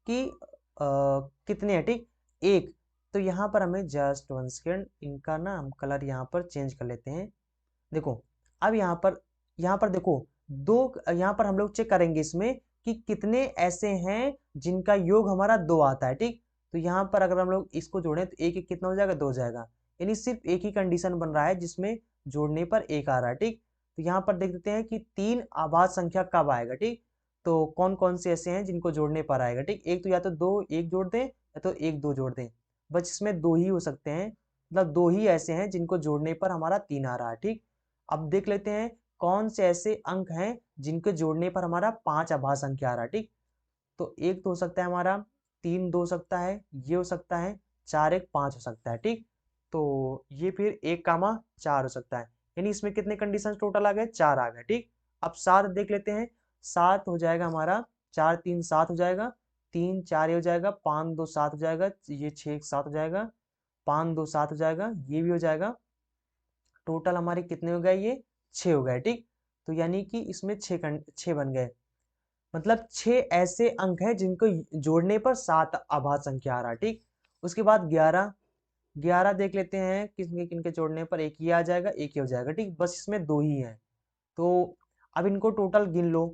कि कितने हैं। ठीक, एक, तो यहाँ पर हमें जस्ट 1 सेकेंड, इनका ना हम कलर यहाँ पर चेंज कर लेते हैं। देखो अब यहाँ पर देखो दो, यहाँ पर हम लोग चेक करेंगे इसमें कि कितने ऐसे हैं जिनका योग हमारा 2 आता है। ठीक, तो यहाँ पर अगर हम लोग इसको जोड़ें तो एक एक कितना हो जाएगा, 2 हो जाएगा। यानी सिर्फ एक ही कंडीशन बन रहा है जिसमें जोड़ने पर 1 आ रहा है। ठीक, तो यहाँ पर देख लेते हैं कि 3 अभाज्य संख्या कब आएगा। ठीक, तो कौन कौन से ऐसे हैं जिनको जोड़ने पर आएगा। ठीक, एक तो या तो 2 1 जोड़ दें या तो 1 2 जोड़ दें, बस इसमें 2 ही हो सकते हैं, मतलब 2 ही ऐसे हैं जिनको जोड़ने पर हमारा 3 आ रहा है। ठीक, अब देख लेते हैं कौन से ऐसे अंक हैं जिनके जोड़ने पर हमारा 5 अभाज्य संख्या आ रहा है। ठीक, तो 1 तो हो सकता है हमारा, 3 2 हो सकता है, ये हो सकता है, 4 1 5 हो सकता है। ठीक, तो ये फिर 1 कामा 4 हो सकता है। यानी इसमें कितने कंडीशन टोटल आ गए, 4 आ गए। ठीक, अब 7 देख लेते हैं। 7 हो जाएगा हमारा, 4 3 7 हो जाएगा, 3 4 ये हो जाएगा, 5 2 7 हो जाएगा, ये 6 1 7 हो जाएगा, 5 2 7 हो जाएगा, ये भी हो जाएगा। टोटल हमारे कितने हो गए, ये 6 हो गए। ठीक, तो यानी कि इसमें 6 बन गए, मतलब 6 ऐसे अंक हैं जिनको जोड़ने पर 7 अभाज्य संख्या आ रहा है। ठीक, उसके बाद 11, 11 देख लेते हैं किनके किनके जोड़ने पर एक ही आ जाएगा, एक ही हो जाएगा। ठीक, बस इसमें 2 ही हैं, तो अब इनको टोटल गिन लो,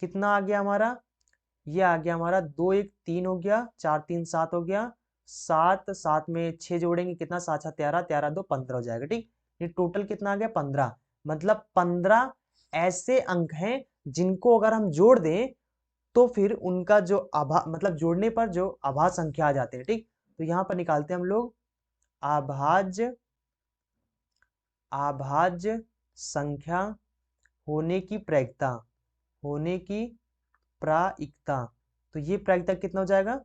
कितना आ गया हमारा, ये आ गया हमारा 2 1 3 हो गया, 4 3 7 हो गया, 7 7 में 6 जोड़ेंगे कितना, 7 7 13, 13 2 15 हो जाएगा। ठीक, ये टोटल कितना आ गया, 15, मतलब 15 ऐसे अंक हैं जिनको अगर हम जोड़ दें तो फिर उनका जो मतलब जोड़ने पर जो अभाज्य संख्या आ जाते हैं। ठीक, तो यहाँ पर निकालते हैं हम लोग अभाज्य अभाज्य संख्या होने की प्रायिकता, होने की प्रायिकता। तो ये प्रायिकता कितना हो जाएगा,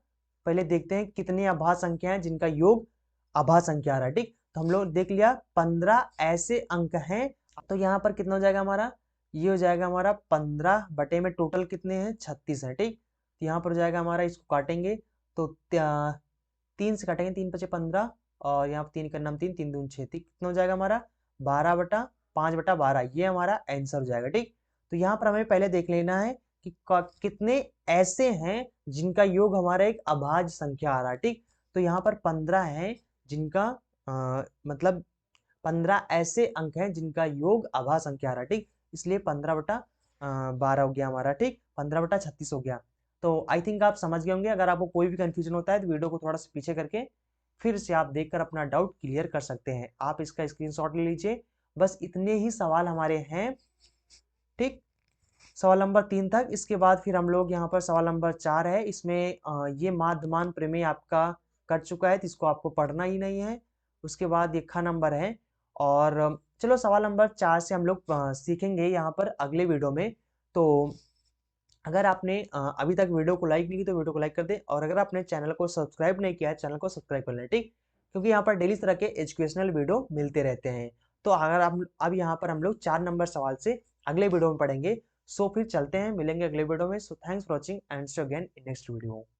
पहले देखते हैं कितने अभाज्य संख्या हैं जिनका योग अभाज्य संख्या आ रहा है। ठीक, तो हम लोग देख लिया 15 ऐसे अंक हैं, तो यहाँ पर कितना हो जाएगा हमारा, ये हो जाएगा हमारा 15 बटे में टोटल कितने हैं, 36 है। ठीक, तो यहाँ पर हो जाएगा हमारा, इसको काटेंगे तो 3 से काटेंगे, 3 पचे 15 और यहाँ पर 3 का नाम 3 3 दून 6, कितना हो जाएगा हमारा 12 बटा 5 बटा 12, ये हमारा आंसर हो जाएगा। ठीक, तो यहाँ पर हमें पहले देख लेना है कि कितने ऐसे हैं जिनका योग हमारा एक अभाज्य संख्या आ रहा है। ठीक, तो यहाँ पर 15 है जिनका मतलब 15 ऐसे अंक हैं जिनका योग अभाज्य संख्या आ रहा है। ठीक, इसलिए 15 बटा 12 हो गया हमारा। ठीक, 15 बटा 36 हो गया। तो आई थिंक आप समझ गए होंगे। अगर आपको कोई भी कंफ्यूजन होता है तो वीडियो को थोड़ा सा पीछे करके फिर से आप देखकर अपना डाउट क्लियर कर सकते हैं। आप इसका स्क्रीनशॉट ले लीजिए। बस इतने ही सवाल हमारे हैं। ठीक, सवाल नंबर 3 तक। इसके बाद फिर हम लोग यहाँ पर सवाल नंबर 4 है, इसमें ये माध्यमान प्रमेय आपका कट चुका है तो इसको आपको पढ़ना ही नहीं है। उसके बाद ये ख नंबर है, और चलो सवाल नंबर 4 से हम लोग सीखेंगे यहाँ पर अगले वीडियो में। तो अगर आपने अभी तक वीडियो को लाइक नहीं की तो वीडियो को लाइक कर दें, और अगर आपने चैनल को सब्सक्राइब नहीं किया है चैनल को सब्सक्राइब कर लें। ठीक, क्योंकि यहाँ पर डेली तरह के एजुकेशनल वीडियो मिलते रहते हैं। तो अगर आप अब यहाँ पर हम लोग 4 नंबर सवाल से अगले वीडियो में पढ़ेंगे। सो फिर चलते हैं, मिलेंगे अगले वीडियो में। So thanks for watching and see you again in next video.